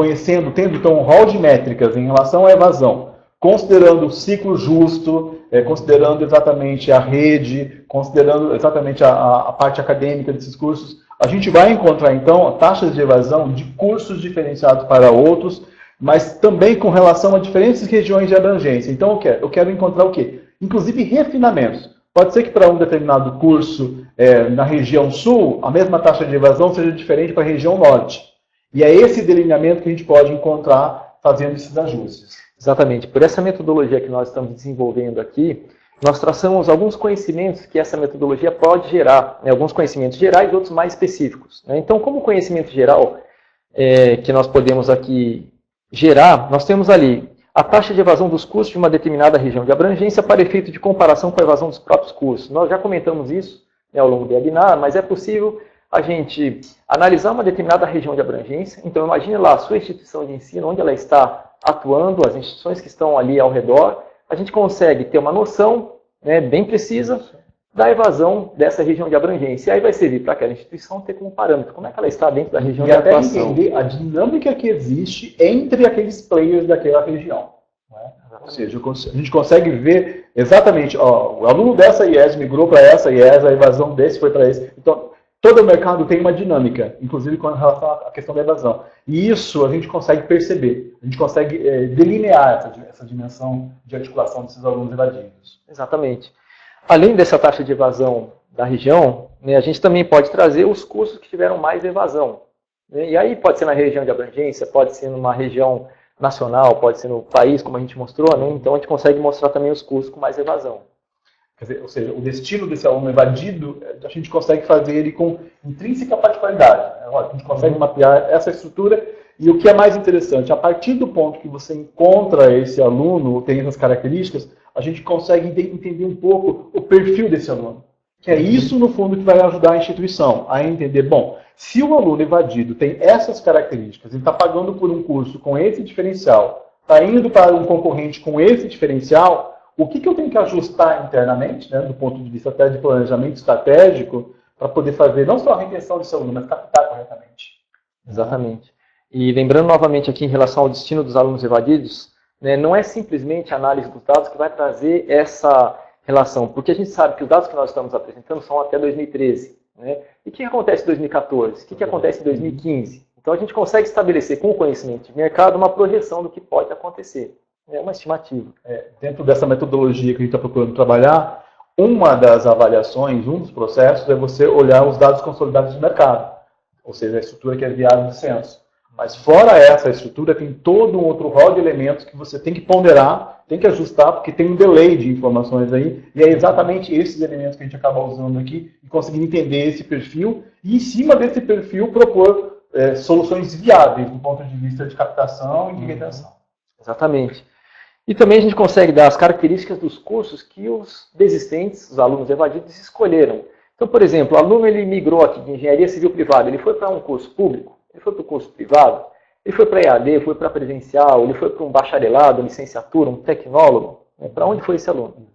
tendo então um rol de métricas em relação à evasão, considerando o ciclo justo, considerando exatamente a rede, considerando exatamente a parte acadêmica desses cursos, a gente vai encontrar, então, taxas de evasão de cursos diferenciados para outros, mas também com relação a diferentes regiões de abrangência. Então, eu quero encontrar o quê? Inclusive refinamentos. Pode ser que para um determinado curso na região sul, a mesma taxa de evasão seja diferente para a região norte. E é esse delineamento que a gente pode encontrar fazendo esses ajustes. Exatamente. Por essa metodologia que nós estamos desenvolvendo aqui, nós traçamos alguns conhecimentos que essa metodologia pode gerar, né? Alguns conhecimentos gerais e outros mais específicos. Né? Então, como conhecimento geral que nós podemos aqui gerar, nós temos ali a taxa de evasão dos custos de uma determinada região de abrangência para efeito de comparação com a evasão dos próprios custos. Nós já comentamos isso, né, ao longo do webinar, mas é possível a gente analisar uma determinada região de abrangência. Então, imagine lá a sua instituição de ensino, onde ela está atuando, as instituições que estão ali ao redor. A gente consegue ter uma noção, né, bem precisa da evasão dessa região de abrangência. E aí vai servir para aquela instituição ter como parâmetro como é que ela está dentro da região de atuação. E até entender a dinâmica que existe entre aqueles players daquela região. Né? Ou seja, a gente consegue ver exatamente, o aluno dessa IES migrou para essa IES, a evasão desse foi para esse. Então, todo o mercado tem uma dinâmica, inclusive com relação à questão da evasão. E isso a gente consegue perceber, a gente consegue delinear essa dimensão de articulação desses alunos evadidos. Exatamente. Além dessa taxa de evasão da região, né, a gente também pode trazer os cursos que tiveram mais evasão. Né? E aí pode ser na região de abrangência, pode ser numa região nacional, pode ser no país, como a gente mostrou. Né? Então a gente consegue mostrar também os cursos com mais evasão. Quer dizer, ou seja, o destino desse aluno evadido, a gente consegue fazer ele com intrínseca particularidade. Né? A gente consegue mapear essa estrutura. E o que é mais interessante, a partir do ponto que você encontra esse aluno, tem essas características, a gente consegue entender um pouco o perfil desse aluno. Que é isso, no fundo, que vai ajudar a instituição a entender, bom, se o aluno evadido tem essas características, ele está pagando por um curso com esse diferencial, está indo para um concorrente com esse diferencial, o que eu tenho que ajustar internamente, né, do ponto de vista até de planejamento estratégico, para poder fazer não só a retenção desse aluno, mas captar corretamente. Exatamente. E lembrando novamente aqui em relação ao destino dos alunos evadidos, né, não é simplesmente a análise dos dados que vai trazer essa relação, porque a gente sabe que os dados que nós estamos apresentando são até 2013. Né? E o que acontece em 2014? O que acontece em 2015? Então a gente consegue estabelecer com o conhecimento de mercado uma projeção do que pode acontecer. É uma estimativa. Dentro dessa metodologia que a gente está procurando trabalhar, uma das avaliações, um dos processos é você olhar os dados consolidados de mercado, ou seja, a estrutura que é viável de censo. Mas fora essa estrutura, tem todo um outro rol de elementos que você tem que ponderar, tem que ajustar, porque tem um delay de informações aí, e é exatamente esses elementos que a gente acaba usando aqui, e conseguir entender esse perfil, e em cima desse perfil propor soluções viáveis do ponto de vista de captação e de retenção. Exatamente. E também a gente consegue dar as características dos cursos que os desistentes, os alunos evadidos, escolheram. Então, por exemplo, o aluno ele migrou aqui de engenharia civil privada, ele foi para um curso público, ele foi para o curso privado, ele foi para EAD, foi para presencial, ele foi para um bacharelado, licenciatura, um tecnólogo. Para onde foi esse aluno?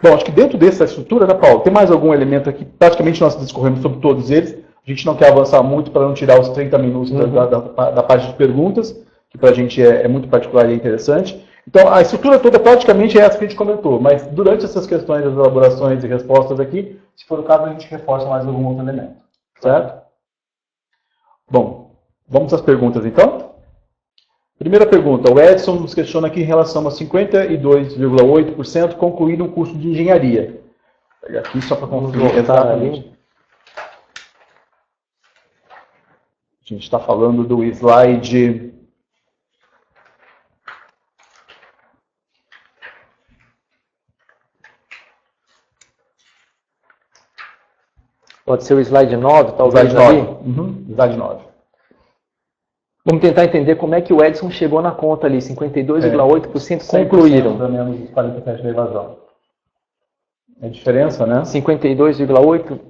Bom, acho que dentro dessa estrutura, né, Paulo, tem mais algum elemento aqui? Praticamente nós discorremos sobre todos eles. A gente não quer avançar muito para não tirar os 30 minutos da parte de perguntas, que para a gente é muito particular e interessante. Então, a estrutura toda praticamente é essa que a gente comentou, mas durante essas questões das elaborações e respostas aqui, se for o caso, a gente reforça mais algum outro elemento. Certo? Bom, vamos às perguntas então? Primeira pergunta, o Edson nos questiona aqui em relação a 52,8% concluíram o curso de engenharia. Vou pegar aqui só para conferir exatamente. A gente está falando do slide... Pode ser o slide 9, talvez. Slide 9. Slide 9. Vamos tentar entender como é que o Edson chegou na conta ali, 52,8% concluíram. Pelo menos os 47% da evasão. É a diferença, né? 52,8%.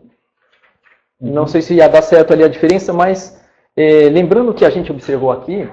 Não sei se ia dar certo ali a diferença, mas lembrando que a gente observou aqui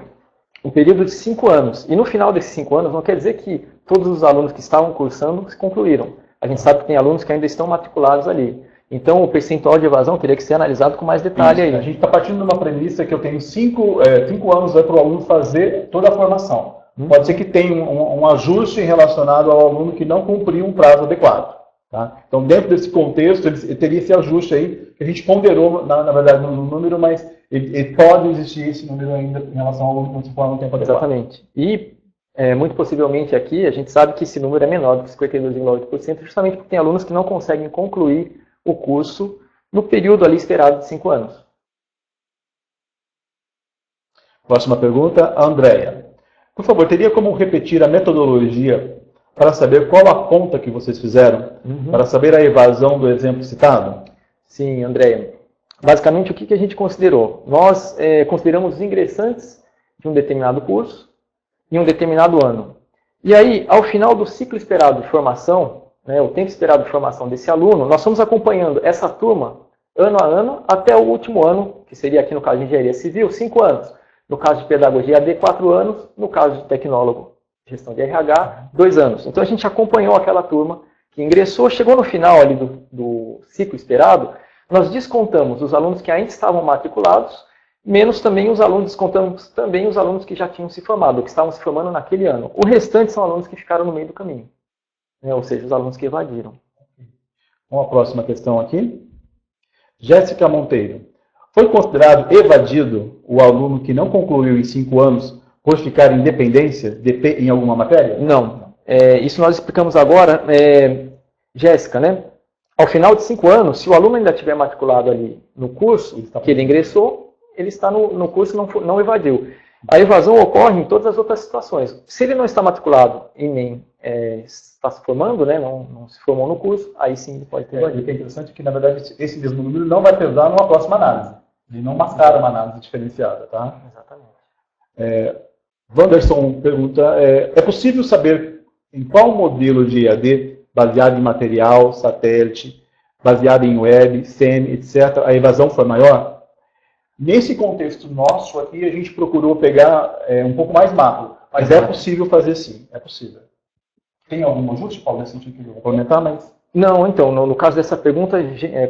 um período de 5 anos. E no final desses 5 anos, não quer dizer que todos os alunos que estavam cursando se concluíram. A gente sabe que tem alunos que ainda estão matriculados ali. Então, o percentual de evasão teria que ser analisado com mais detalhe aí. A gente está partindo de uma premissa que eu tenho 5 anos para o aluno fazer toda a formação. Pode ser que tenha um ajuste relacionado ao aluno que não cumpriu um prazo adequado. Tá? Então, dentro desse contexto, ele teria esse ajuste aí, que a gente ponderou, na verdade, no número, mas ele pode existir esse número ainda em relação ao aluno que não se forma no tempo adequado. Exatamente. E, muito possivelmente aqui, a gente sabe que esse número é menor do que 52,8%, justamente porque tem alunos que não conseguem concluir o curso no período ali esperado de 5 anos. Próxima pergunta, Andréia. Por favor, teria como repetir a metodologia para saber qual a conta que vocês fizeram, para saber a evasão do exemplo citado? Sim, Andréia. Basicamente, o que a gente considerou? Nós consideramos os ingressantes de um determinado curso em um determinado ano. E aí, ao final do ciclo esperado de formação, o tempo esperado de formação desse aluno, nós fomos acompanhando essa turma ano a ano até o último ano, que seria aqui no caso de engenharia civil, 5 anos. No caso de pedagogia AD, 4 anos. No caso de tecnólogo, gestão de RH, 2 anos. Então a gente acompanhou aquela turma que ingressou, chegou no final ali do ciclo esperado, nós descontamos os alunos que ainda estavam matriculados, menos também os alunos, descontamos também os alunos que já tinham se formado, que estavam se formando naquele ano. O restante são alunos que ficaram no meio do caminho. Ou seja, os alunos que evadiram. Uma próxima questão aqui. Jéssica Monteiro. Foi considerado evadido o aluno que não concluiu em 5 anos por ficar em dependência em alguma matéria? Não. Isso nós explicamos agora. Jéssica, né? Ao final de 5 anos, se o aluno ainda estiver matriculado ali no curso que ele ingressou, ele está no curso e não evadiu. A evasão ocorre em todas as outras situações. Se ele não está matriculado e nem está se formando, né, não se formou no curso, aí sim ele pode ter evadido. O que é interessante é que, na verdade, esse mesmo número não vai pesar numa próxima análise. Ele não mascara uma análise diferenciada, tá? Exatamente. Wanderson pergunta, é possível saber em qual modelo de EAD, baseado em material, satélite, baseado em web, SEM, etc., a evasão foi maior? Nesse contexto nosso aqui, a gente procurou pegar um pouco mais macro, mas é possível fazer sim, é possível. Tem algum ajuste, Paulo, nesse sentido que eu vou comentar, mas... Não, então, no caso dessa pergunta,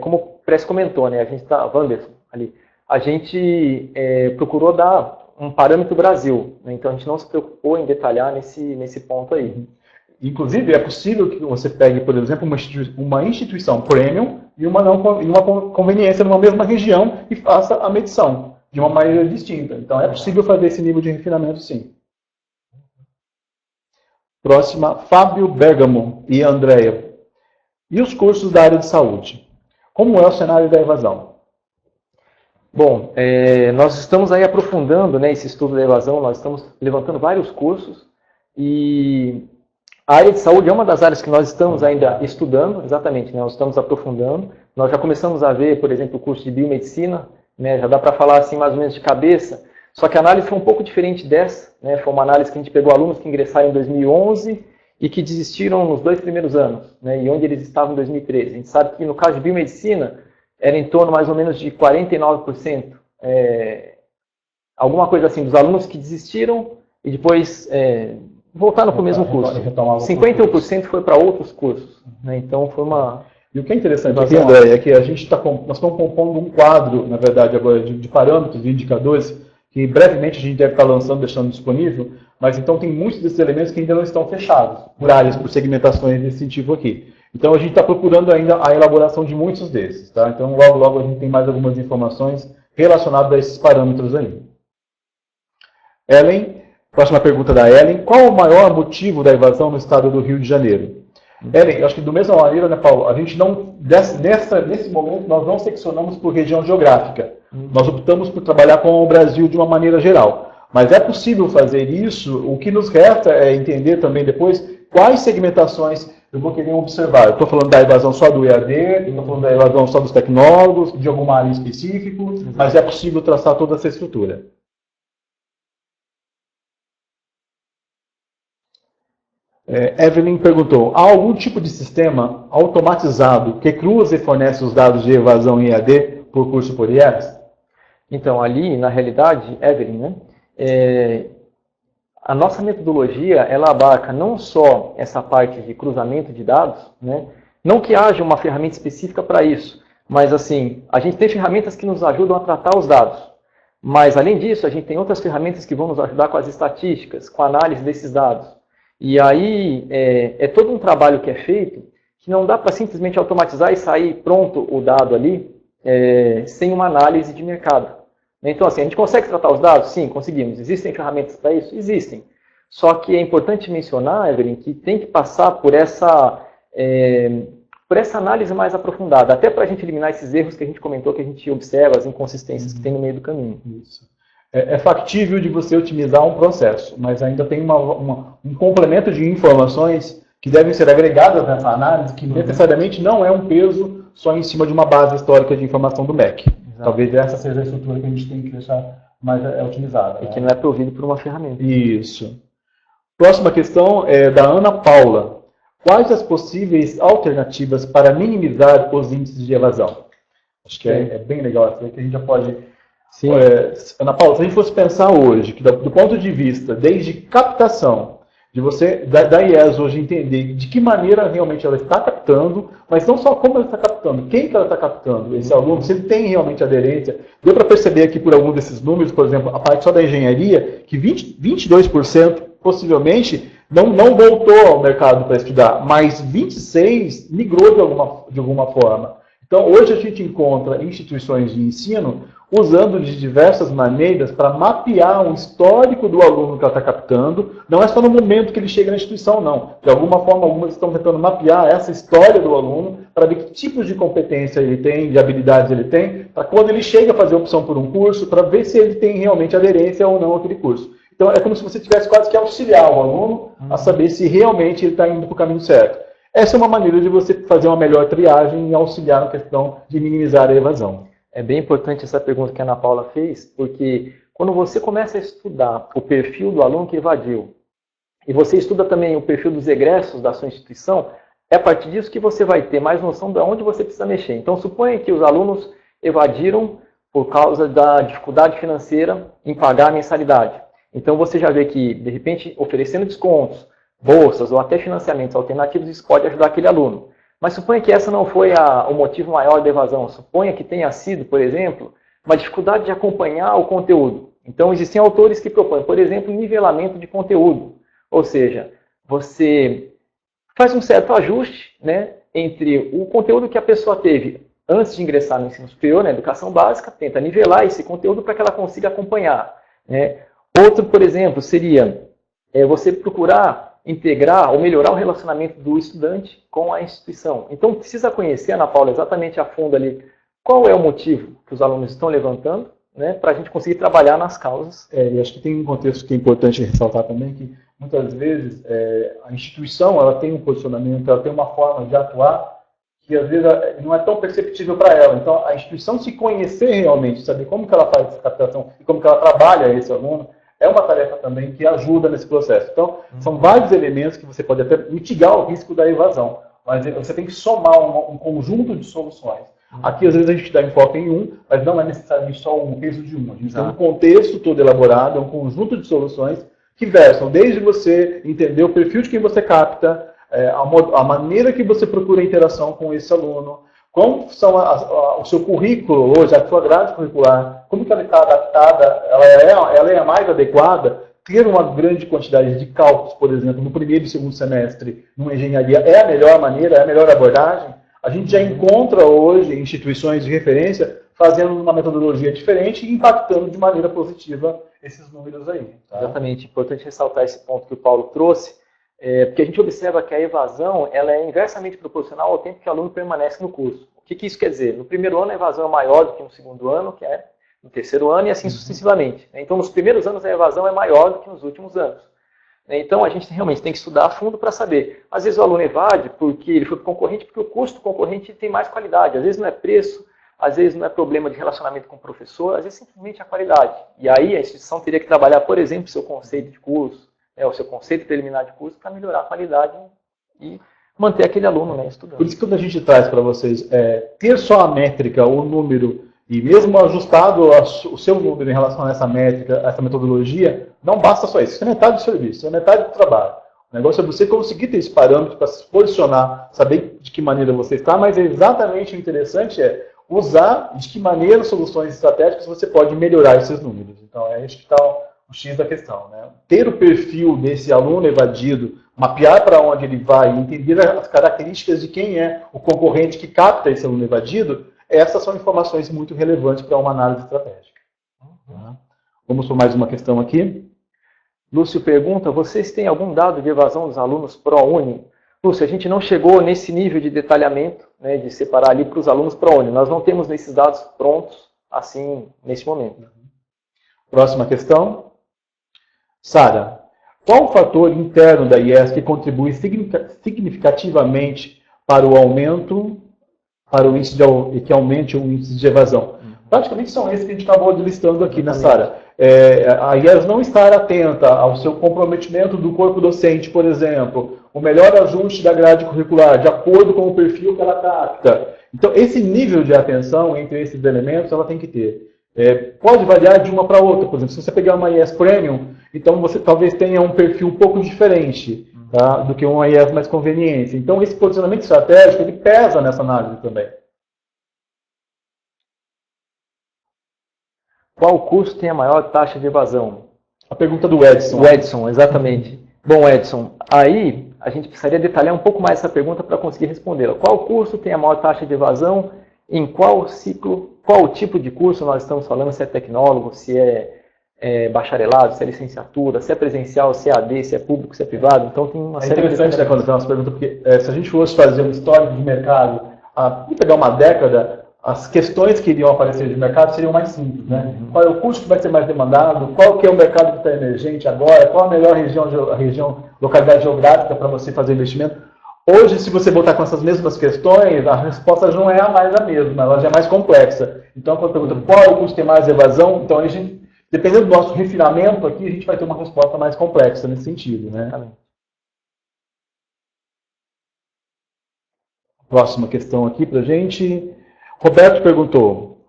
como o Press comentou, né, Wanderson, ali, a gente procurou dar um parâmetro Brasil, né, então a gente não se preocupou em detalhar nesse ponto aí. Inclusive, é possível que você pegue, por exemplo, uma instituição premium e uma conveniência numa mesma região e faça a medição de uma maneira distinta. Então, é possível fazer esse nível de refinamento, sim. Próxima, Fábio Bergamo e Andréia. E os cursos da área de saúde? Como é o cenário da evasão? Bom, nós estamos aí aprofundando, né, esse estudo da evasão, nós estamos levantando vários cursos e a área de saúde é uma das áreas que nós estamos ainda estudando, exatamente, né, nós estamos aprofundando. Nós já começamos a ver, por exemplo, o curso de biomedicina, né, já dá para falar assim mais ou menos de cabeça, só que a análise foi um pouco diferente dessa, né, foi uma análise que a gente pegou alunos que ingressaram em 2011 e que desistiram nos 2 primeiros anos, né, e onde eles estavam em 2013. A gente sabe que no caso de biomedicina, era em torno mais ou menos de 49%, alguma coisa assim, dos alunos que desistiram e depois voltaram para o mesmo curso. 51% foi para outros cursos. Né? Então foi uma... E o que é interessante aqui, André, é que nós estamos compondo um quadro, na verdade, agora de parâmetros e indicadores, que brevemente a gente deve estar lançando, deixando disponível, mas então tem muitos desses elementos que ainda não estão fechados, por áreas, por segmentações desse tipo aqui. Então a gente está procurando ainda a elaboração de muitos desses. Tá? Então logo, logo a gente tem mais algumas informações relacionadas a esses parâmetros aí. Ellen, próxima pergunta da Ellen. Qual o maior motivo da evasão no estado do Rio de Janeiro? Ellen, acho que do mesma maneira, né, Paulo, a gente não, nesse momento, nós não seccionamos por região geográfica. Nós optamos por trabalhar com o Brasil de uma maneira geral. Mas é possível fazer isso, o que nos resta é entender também depois quais segmentações eu vou querer observar. Eu estou falando da evasão só do EAD, estou falando da evasão só dos tecnólogos, de alguma área específica, mas é possível traçar toda essa estrutura. Evelyn perguntou, há algum tipo de sistema automatizado que cruza e fornece os dados de evasão em EAD por curso por IES? Então, ali, na realidade, Evelyn, né, a nossa metodologia, ela abarca não só essa parte de cruzamento de dados, né, não que haja uma ferramenta específica para isso, mas assim, a gente tem ferramentas que nos ajudam a tratar os dados. Mas, além disso, a gente tem outras ferramentas que vão nos ajudar com as estatísticas, com a análise desses dados. E aí é todo um trabalho que é feito que não dá para simplesmente automatizar e sair pronto o dado ali sem uma análise de mercado. Então, assim, a gente consegue tratar os dados? Sim, conseguimos. Existem ferramentas para isso? Existem. Só que é importante mencionar, Evelyn, que tem que passar por essa análise mais aprofundada, até para a gente eliminar esses erros que a gente comentou, que a gente observa, as inconsistências que tem no meio do caminho. Isso. É factível de você otimizar um processo, mas ainda tem um complemento de informações que devem ser agregadas nessa análise, que necessariamente não é um peso só em cima de uma base histórica de informação do MEC. Exato. Talvez essa seja a estrutura que a gente tem que deixar mais otimizada. E que não é provido por uma ferramenta. Isso. Próxima questão é da Ana Paula. Quais as possíveis alternativas para minimizar os índices de evasão? Acho que é bem legal essa, que a gente já pode... Sim. Ana Paula, se a gente fosse pensar hoje, que do ponto de vista, desde captação, de você, da IES hoje entender de que maneira realmente ela está captando, mas não só como ela está captando, quem que ela está captando, esse aluno, se ele tem realmente aderência. Deu para perceber aqui por algum desses números, por exemplo, a parte só da engenharia, que 22% possivelmente não voltou ao mercado para estudar, mas 26% migrou de alguma forma. Então, hoje a gente encontra instituições de ensino usando de diversas maneiras para mapear o histórico do aluno que ela está captando. Não é só no momento que ele chega na instituição, não. De alguma forma, algumas estão tentando mapear essa história do aluno para ver que tipos de competência ele tem, de habilidades ele tem, para quando ele chega a fazer opção por um curso, para ver se ele tem realmente aderência ou não àquele curso. Então, é como se você tivesse quase que auxiliar o aluno a saber se realmente ele está indo para o caminho certo. Essa é uma maneira de você fazer uma melhor triagem e auxiliar na questão de minimizar a evasão. É bem importante essa pergunta que a Ana Paula fez, porque quando você começa a estudar o perfil do aluno que evadiu, e você estuda também o perfil dos egressos da sua instituição, é a partir disso que você vai ter mais noção de onde você precisa mexer. Então, suponha que os alunos evadiram por causa da dificuldade financeira em pagar a mensalidade. Então, você já vê que, de repente, oferecendo descontos, bolsas ou até financiamentos alternativos, isso pode ajudar aquele aluno. Mas suponha que essa não foi o motivo maior da evasão. Suponha que tenha sido, por exemplo, uma dificuldade de acompanhar o conteúdo. Então, existem autores que propõem, por exemplo, nivelamento de conteúdo. Ou seja, você faz um certo ajuste, né, entre o conteúdo que a pessoa teve antes de ingressar no ensino superior, na educação básica, tenta nivelar esse conteúdo para que ela consiga acompanhar. Né? Outro, por exemplo, seria você procurar integrar ou melhorar o relacionamento do estudante com a instituição. Então, precisa conhecer, Ana Paula, exatamente a fundo ali qual é o motivo que os alunos estão levantando, né, para a gente conseguir trabalhar nas causas. E acho que tem um contexto que é importante ressaltar também, que muitas vezes a instituição ela tem um posicionamento, ela tem uma forma de atuar que às vezes não é tão perceptível para ela. Então, a instituição se conhecer realmente, saber como que ela faz essa captação e como que ela trabalha esse aluno, é uma tarefa também que ajuda nesse processo. Então, são vários elementos que você pode até mitigar o risco da evasão, mas você tem que somar um conjunto de soluções. Aqui, às vezes, a gente dá enfoque em um, mas não é necessariamente só um peso de um. A gente tem um contexto todo elaborado, é um conjunto de soluções que versam desde você entender o perfil de quem você capta, a maneira que você procura a interação com esse aluno, como são o seu currículo hoje, a sua grade curricular, como que ela está adaptada, ela é a mais adequada. Ter uma grande quantidade de cálculos, por exemplo, no primeiro e segundo semestre, numa engenharia, é a melhor maneira, é a melhor abordagem. A gente já encontra hoje instituições de referência fazendo uma metodologia diferente e impactando de maneira positiva esses números aí. Tá? Exatamente. Importante ressaltar esse ponto que o Paulo trouxe, porque a gente observa que a evasão ela é inversamente proporcional ao tempo que o aluno permanece no curso. O que isso quer dizer? No primeiro ano a evasão é maior do que no segundo ano, que é no terceiro ano e assim sucessivamente. Então, nos primeiros anos a evasão é maior do que nos últimos anos. Então, a gente realmente tem que estudar a fundo para saber. Às vezes o aluno evade porque ele foi para o concorrente, porque o custo do concorrente tem mais qualidade. Às vezes não é preço, às vezes não é problema de relacionamento com o professor, às vezes simplesmente a qualidade. E aí a instituição teria que trabalhar, por exemplo, o seu conceito de curso, o seu conceito preliminar de curso, para melhorar a qualidade e manter aquele aluno estudando. Por isso que quando a gente traz para vocês, ter só a métrica, o número, e mesmo ajustado o seu número em relação a essa métrica, a essa metodologia, não basta só isso. Isso é metade do serviço, isso é metade do trabalho. O negócio é você conseguir ter esse parâmetro para se posicionar, saber de que maneira você está, mas exatamente o interessante é usar de que maneira soluções estratégicas você pode melhorar esses números. Então, é isso que está o X da questão. Né? Ter o perfil desse aluno evadido, mapear para onde ele vai, entender as características de quem é o concorrente que capta esse aluno evadido, essas são informações muito relevantes para uma análise estratégica. Vamos por mais uma questão aqui. Lúcio pergunta, vocês têm algum dado de evasão dos alunos ProUni? Lúcio, a gente não chegou nesse nível de detalhamento, de separar ali para os alunos ProUni. Nós não temos esses dados prontos, assim, nesse momento. Próxima questão. Sara, qual o fator interno da IES que contribui significativamente para o aumento, para o índice que aumente o índice de evasão? Praticamente são esses que a gente acabou listando aqui, né, Sara? A IES não estar atenta ao seu comprometimento do corpo docente, por exemplo, o melhor ajuste da grade curricular, de acordo com o perfil que ela capta. Então, esse nível de atenção entre esses elementos, ela tem que ter. Pode variar de uma para outra. Por exemplo, se você pegar uma IES Premium, então você talvez tenha um perfil um pouco diferente, tá, do que uma IES mais conveniente. Então, esse posicionamento estratégico, ele pesa nessa análise também. Qual curso tem a maior taxa de evasão? A pergunta do Edson. O Edson, exatamente. Bom, Edson, aí a gente precisaria detalhar um pouco mais essa pergunta para conseguir respondê-la. Qual curso tem a maior taxa de evasão? Em qual ciclo? Qual tipo de curso nós estamos falando? Se é tecnólogo, se é bacharelado, se é licenciatura, se é presencial, se é AD, se é público, se é privado? Então tem uma série de... É interessante quando tem umas perguntas, porque se a gente fosse fazer um histórico de mercado, vamos pegar uma década, as questões que iriam aparecer de mercado seriam mais simples, né? Qual é o custo que vai ser mais demandado? Qual que é o mercado que está emergente agora? Qual a melhor localidade geográfica para você fazer investimento? Hoje, se você botar com essas mesmas questões, a resposta já não é mais a mesma, ela já é mais complexa. Então, quando pergunta qual é o custo que tem mais evasão, então a gente, dependendo do nosso refinamento aqui, a gente vai ter uma resposta mais complexa nesse sentido, né? Próxima questão aqui para a gente. Roberto perguntou,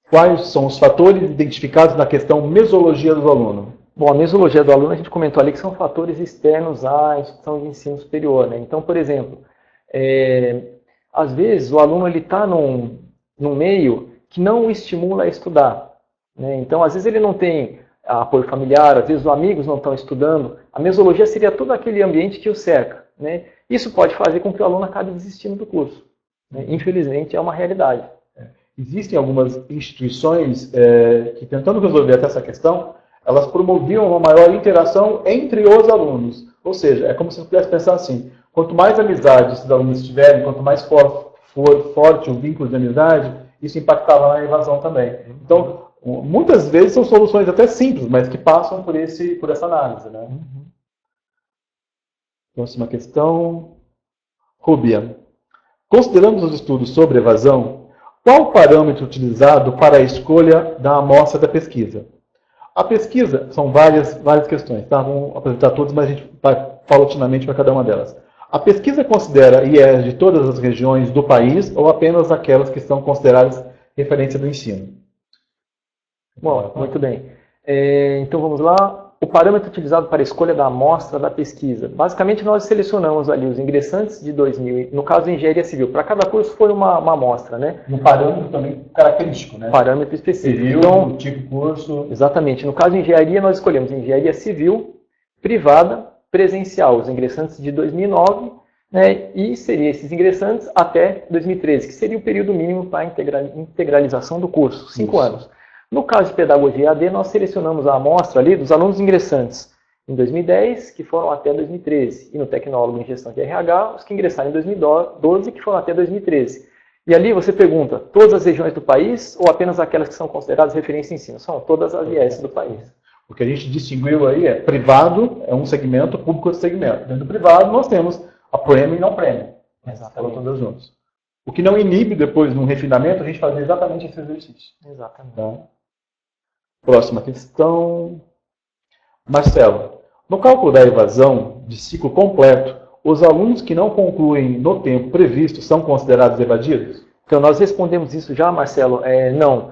quais são os fatores identificados na questão mesologia do aluno? Bom, a mesologia do aluno, a gente comentou ali que são fatores externos à instituição de ensino superior, né? Então, por exemplo, às vezes o aluno está num meio que não o estimula a estudar, né? Então, às vezes ele não tem apoio familiar, às vezes os amigos não estão estudando. A mesologia seria todo aquele ambiente que o cerca, né? Isso pode fazer com que o aluno acabe desistindo do curso. Infelizmente, é uma realidade. Existem algumas instituições que, tentando resolver até essa questão, elas promoviam uma maior interação entre os alunos. Ou seja, é como se você pudesse pensar assim, quanto mais amizade esses alunos tiverem, quanto mais for forte o vínculo de amizade, isso impactava na evasão também. Então, muitas vezes são soluções até simples, mas que passam por essa análise, né? Próxima questão. Rúbia. Considerando os estudos sobre evasão, qual o parâmetro utilizado para a escolha da amostra da pesquisa? A pesquisa são várias questões, tá? Vamos apresentar todas, mas a gente vai paulatinamente para cada uma delas. A pesquisa considera IES de todas as regiões do país ou apenas aquelas que são consideradas referência do ensino? Bom, muito bem. Então vamos lá. o parâmetro utilizado para a escolha da amostra da pesquisa. Basicamente, nós selecionamos ali os ingressantes de 2000, no caso de engenharia civil. Para cada curso foi uma amostra, né? Um parâmetro também característico, né? Parâmetro específico. Civil, então, tipo curso. Exatamente. No caso de engenharia, nós escolhemos engenharia civil, privada, presencial, os ingressantes de 2009, né? E seriam esses ingressantes até 2013, que seria o período mínimo para a integralização do curso, 5 anos. No caso de pedagogia EAD, nós selecionamos a amostra ali dos alunos ingressantes em 2010, que foram até 2013. E no tecnólogo em gestão de RH, os que ingressaram em 2012, que foram até 2013. E ali você pergunta, todas as regiões do país ou apenas aquelas que são consideradas referência em ensino? São todas as IES do país. O que a gente distinguiu aí é privado é um segmento, público é outro segmento. Dentro do privado nós temos a premium e não premium. Exatamente. Todas juntas. O que não inibe depois, num refinamento, a gente fazer exatamente esse exercício. Exatamente. Tá? Próxima questão. Marcelo, no cálculo da evasão de ciclo completo, os alunos que não concluem no tempo previsto são considerados evadidos? Então, nós respondemos isso já, Marcelo. Não.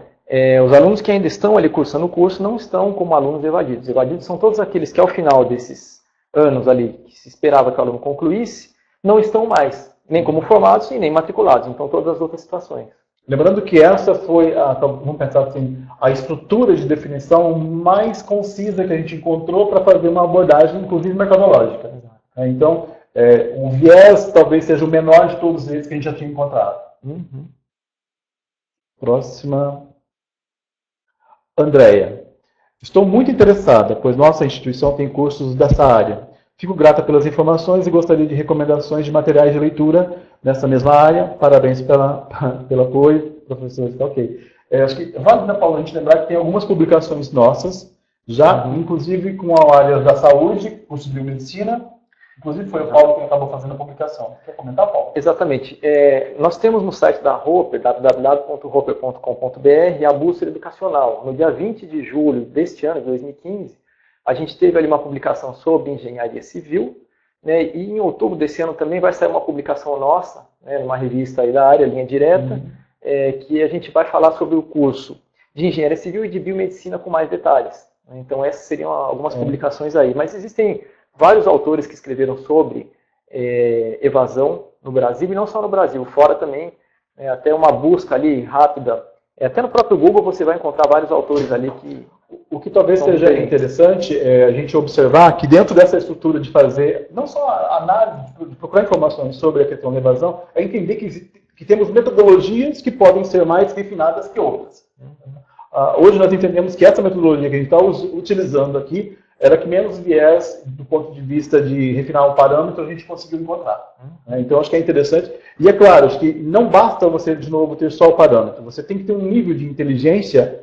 Os alunos que ainda estão ali cursando o curso não estão como alunos evadidos. Evadidos são todos aqueles que, ao final desses anos ali, que se esperava que o aluno concluísse, não estão mais, nem como formados e nem matriculados. Então, todas as outras situações. Lembrando que essa foi, vamos pensar assim, a estrutura de definição mais concisa que a gente encontrou para fazer uma abordagem, inclusive mercadológica. Então, o viés talvez seja o menor de todos eles que a gente já tinha encontrado. Uhum. Próxima. Andréia. Estou muito interessada, pois nossa instituição tem cursos dessa área. Fico grata pelas informações e gostaria de recomendações de materiais de leitura nessa mesma área. Parabéns pelo apoio, professor. Está ok. Acho que vale, né, Paulo, a gente lembrar que tem algumas publicações nossas, já, inclusive com a área da saúde, curso de biomedicina. Inclusive foi o Paulo que acabou fazendo a publicação. Quer comentar, Paulo? Exatamente. Nós temos no site da Roper, www.roper.com.br, a bússola educacional. No dia 20 de julho deste ano, de 2015, a gente teve ali uma publicação sobre engenharia civil, né, e em outubro desse ano também vai sair uma publicação nossa, né, numa revista aí da área, Linha Direta, que a gente vai falar sobre o curso de engenharia civil e de biomedicina com mais detalhes. Então essas seriam algumas publicações aí. Mas existem vários autores que escreveram sobre evasão no Brasil, e não só no Brasil, fora também, até uma busca ali rápida. Até no próprio Google você vai encontrar vários autores ali que... O que talvez seja interessante é a gente observar que dentro dessa estrutura de fazer, não só a análise, de procurar informações sobre a questão da evasão, é entender que temos metodologias que podem ser mais refinadas que outras. Hoje nós entendemos que essa metodologia que a gente está utilizando aqui era que menos viés do ponto de vista de refinar um parâmetro a gente conseguiu encontrar. Então acho que é interessante. E é claro, acho que não basta você, de novo, ter só o parâmetro. Você tem que ter um nível de inteligência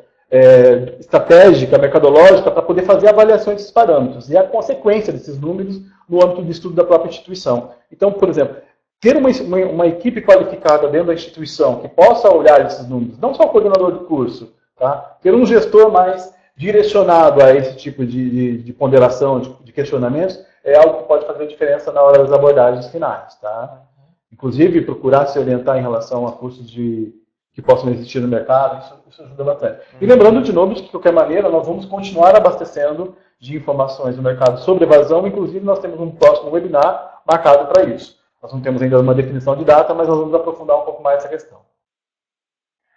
estratégica, mercadológica, para poder fazer avaliações desses parâmetros e a consequência desses números no âmbito de estudo da própria instituição. Então, por exemplo, ter uma equipe qualificada dentro da instituição que possa olhar esses números, não só o coordenador do curso, tá? Ter um gestor mais direcionado a esse tipo de ponderação, de questionamentos, é algo que pode fazer diferença na hora das abordagens finais. Tá? Inclusive, procurar se orientar em relação a cursos que possam existir no mercado, isso ajuda bastante. E lembrando, de novo, que de qualquer maneira, nós vamos continuar abastecendo de informações no mercado sobre evasão, inclusive nós temos um próximo webinar marcado para isso. Nós não temos ainda uma definição de data, mas nós vamos aprofundar um pouco mais essa questão.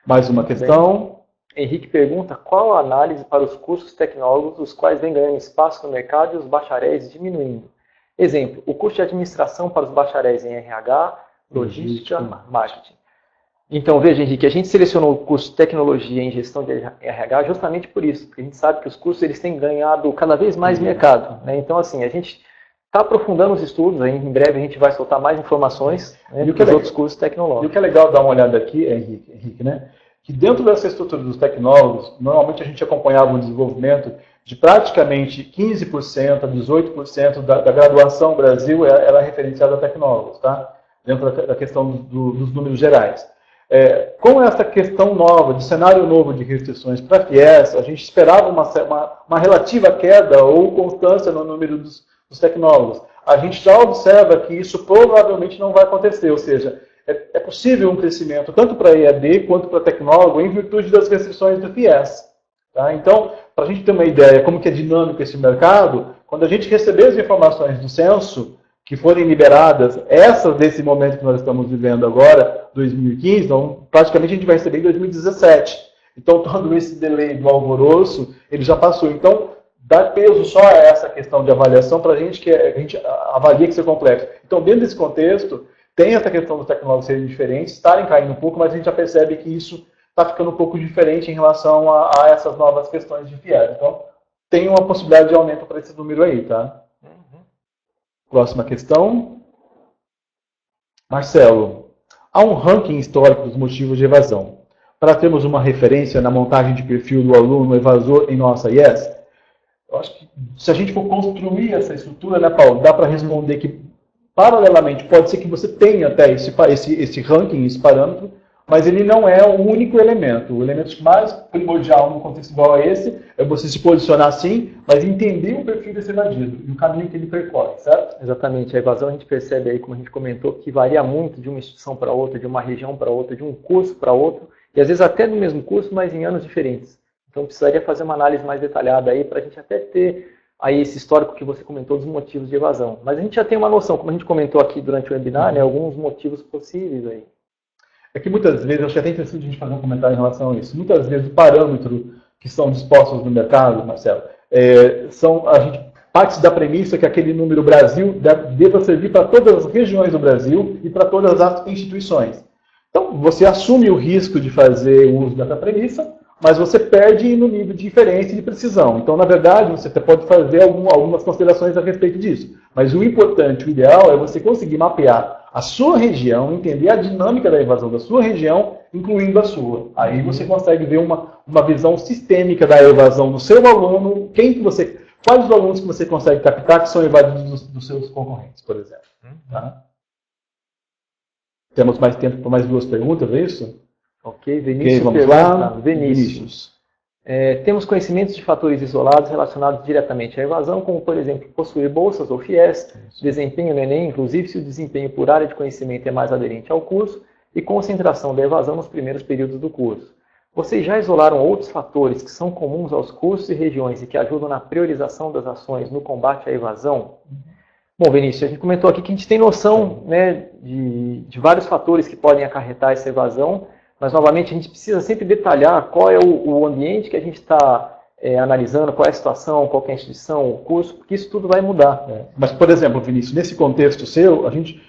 Mais uma questão. Henrique pergunta qual a análise para os cursos tecnólogos, os quais vêm ganhando espaço no mercado e os bacharéis diminuindo. Exemplo, o curso de administração para os bacharéis em RH, logística, marketing. Então, veja, Henrique, a gente selecionou o curso de tecnologia em gestão de RH justamente por isso, porque a gente sabe que os cursos eles têm ganhado cada vez mais mercado. Né? Então, assim, a gente está aprofundando os estudos, aí, em breve a gente vai soltar mais informações dos outros cursos tecnológicos. E o que é legal dar uma olhada aqui, Henrique, né? Que dentro dessa estrutura dos tecnólogos, normalmente a gente acompanhava um desenvolvimento de praticamente 15% a 18% da graduação no Brasil era referenciada a tecnólogos, tá? Dentro da questão dos números gerais. Com essa questão nova, de cenário novo de restrições para FIES, a gente esperava uma relativa queda ou constância no número dos tecnólogos. A gente já observa que isso provavelmente não vai acontecer, ou seja, é possível um crescimento tanto para EAD quanto para tecnólogo em virtude das restrições do FIES. Tá? Então, para a gente ter uma ideia como que é dinâmico esse mercado, quando a gente receber as informações do censo, que forem liberadas, essas desse momento que nós estamos vivendo agora, 2015, então praticamente a gente vai receber em 2017. Então todo esse delay do alvoroço, ele já passou. Então, dá peso só a essa questão de avaliação para a gente, que a gente avalia que isso é complexo. Então, dentro desse contexto, tem essa questão dos tecnólogos serem diferentes, estarem caindo um pouco, mas a gente já percebe que isso está ficando um pouco diferente em relação a essas novas questões de FIES. Então, tem uma possibilidade de aumento para esse número aí, tá? Próxima questão. Marcelo, há um ranking histórico dos motivos de evasão. Para termos uma referência na montagem de perfil do aluno evasor em nossa IES, eu acho que se a gente for construir essa estrutura, né, Paulo, dá para responder que, paralelamente, pode ser que você tenha até esse ranking, esse parâmetro, mas ele não é o único elemento. O elemento mais primordial num contexto igual a esse é você se posicionar assim, mas entender o perfil desse evadido e o caminho que ele percorre, certo? Exatamente. A evasão a gente percebe aí, como a gente comentou, que varia muito de uma instituição para outra, de uma região para outra, de um curso para outro, e às vezes até no mesmo curso, mas em anos diferentes. Então precisaria fazer uma análise mais detalhada aí para a gente até ter aí esse histórico que você comentou dos motivos de evasão. Mas a gente já tem uma noção, como a gente comentou aqui durante o webinar, né, alguns motivos possíveis aí. É que muitas vezes, acho que é até interessante a gente fazer um comentário em relação a isso, muitas vezes o parâmetro que são dispostos no mercado, Marcelo, a gente parte da premissa que aquele número Brasil deva servir para todas as regiões do Brasil e para todas as instituições. Então, você assume o risco de fazer o uso dessa premissa, mas você perde no nível de inferência e de precisão. Então, na verdade, você até pode fazer algumas considerações a respeito disso. Mas o importante, o ideal, é você conseguir mapear a sua região, entender a dinâmica da evasão da sua região, incluindo a sua. Aí você consegue ver uma visão sistêmica da evasão do seu aluno, quais os alunos que você consegue captar que são evadidos dos seus concorrentes, por exemplo. Tá? Temos mais tempo para mais duas perguntas, é isso? Ok, Vinícius, vamos lá. Vinícius. Temos conhecimentos de fatores isolados relacionados diretamente à evasão, como, por exemplo, possuir bolsas ou FIES, desempenho no Enem, inclusive se o desempenho por área de conhecimento é mais aderente ao curso, e concentração da evasão nos primeiros períodos do curso. Vocês já isolaram outros fatores que são comuns aos cursos e regiões e que ajudam na priorização das ações no combate à evasão? Bom, Vinícius, a gente comentou aqui que a gente tem noção, né, de vários fatores que podem acarretar essa evasão, mas, novamente, a gente precisa sempre detalhar qual é o ambiente que a gente está analisando, qual é a situação, qual é a instituição, o curso, porque isso tudo vai mudar. Mas, por exemplo, Vinícius, nesse contexto seu, a gente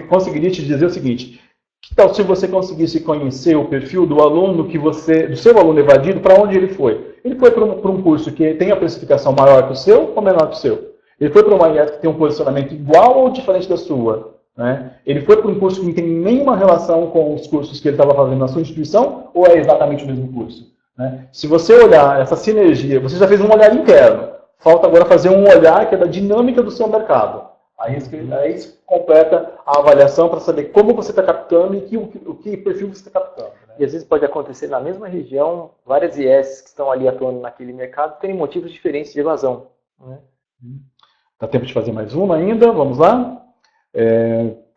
conseguiria te dizer o seguinte: que tal se você conseguisse conhecer o perfil do aluno do seu aluno evadido, para onde ele foi? Ele foi para um curso que tem a precificação maior que o seu ou menor que o seu? Ele foi para uma IES que tem um posicionamento igual ou diferente da sua? Né? Ele foi para um curso que não tem nenhuma relação com os cursos que ele estava fazendo na sua instituição, ou é exatamente o mesmo curso? Né? Se você olhar essa sinergia, você já fez um olhar interno, falta agora fazer um olhar que é da dinâmica do seu mercado. Aí isso completa a avaliação para saber como você está captando e o que perfil você está captando. Né? E às vezes pode acontecer na mesma região, várias IES que estão ali atuando naquele mercado terem motivos diferentes de evasão. Né? Dá tempo de fazer mais uma ainda, vamos lá.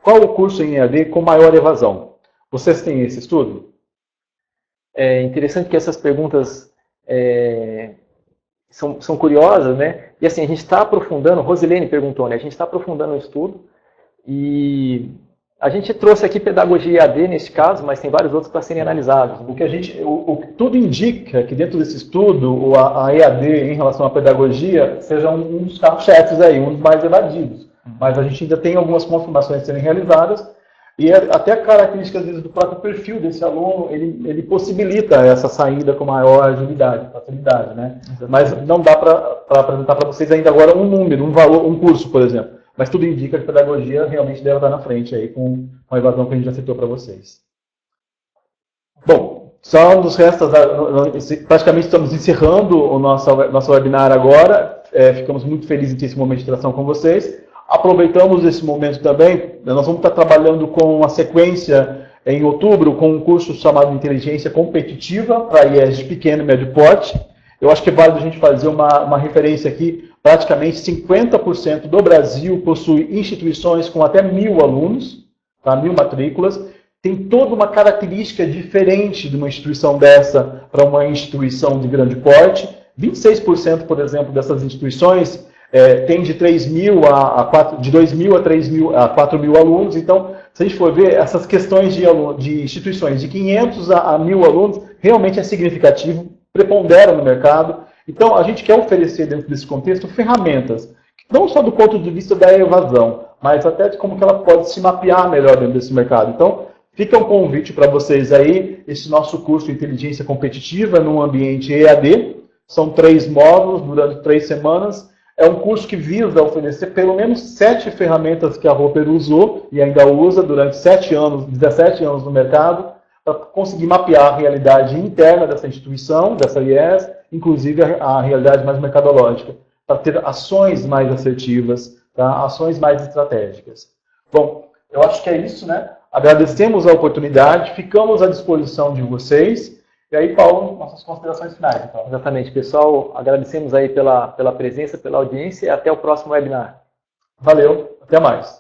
Qual o curso em EAD com maior evasão? Vocês têm esse estudo? É interessante que essas perguntas são curiosas, né? E assim, a gente está aprofundando, Rosilene perguntou, né? A gente está aprofundando o estudo e a gente trouxe aqui pedagogia EAD nesse caso, mas tem vários outros para serem analisados. O que tudo indica que dentro desse estudo, a EAD em relação à pedagogia seja um dos carros-chefes aí, um dos mais evadidos. Mas a gente ainda tem algumas confirmações a serem realizadas e até a característica, às vezes, do próprio perfil desse aluno, ele possibilita essa saída com maior agilidade, facilidade, né? Mas não dá para apresentar para vocês ainda agora um número, um valor, um curso, por exemplo. Mas tudo indica que a pedagogia realmente deve estar na frente aí com a evasão que a gente já citou para vocês. Bom, só nos resta, praticamente estamos encerrando o nosso webinar agora. Ficamos muito felizes em ter esse momento de interação com vocês. Aproveitamos esse momento também, nós vamos estar trabalhando com a sequência em outubro, com um curso chamado Inteligência Competitiva para IES de pequeno e médio porte. Eu acho que é válido a gente fazer uma referência aqui, praticamente 50% do Brasil possui instituições com até 1.000 alunos, tá? 1.000 matrículas, tem toda uma característica diferente de uma instituição dessa para uma instituição de grande porte. 26%, por exemplo, dessas instituições tem de 3.000 de 2.000 a 3.000 a 4.000 alunos. Então, se a gente for ver, essas questões de instituições de 500 a 1.000 alunos, realmente é significativo, prepondera no mercado. Então, a gente quer oferecer, dentro desse contexto, ferramentas, não só do ponto de vista da evasão, mas até de como que ela pode se mapear melhor dentro desse mercado. Então, fica um convite para vocês aí, esse nosso curso de Inteligência Competitiva num ambiente EAD. São 3 módulos durante 3 semanas. É um curso que visa oferecer pelo menos 7 ferramentas que a Roper usou e ainda usa durante 17 anos no mercado, para conseguir mapear a realidade interna dessa instituição, dessa IES, inclusive a realidade mais mercadológica, para ter ações mais assertivas, tá? Ações mais estratégicas. Bom, eu acho que é isso, né? Agradecemos a oportunidade, ficamos à disposição de vocês. E aí, Paulo, nossas considerações finais. Então. Exatamente, pessoal. Agradecemos aí pela presença, pela audiência e até o próximo webinar. Valeu, até mais.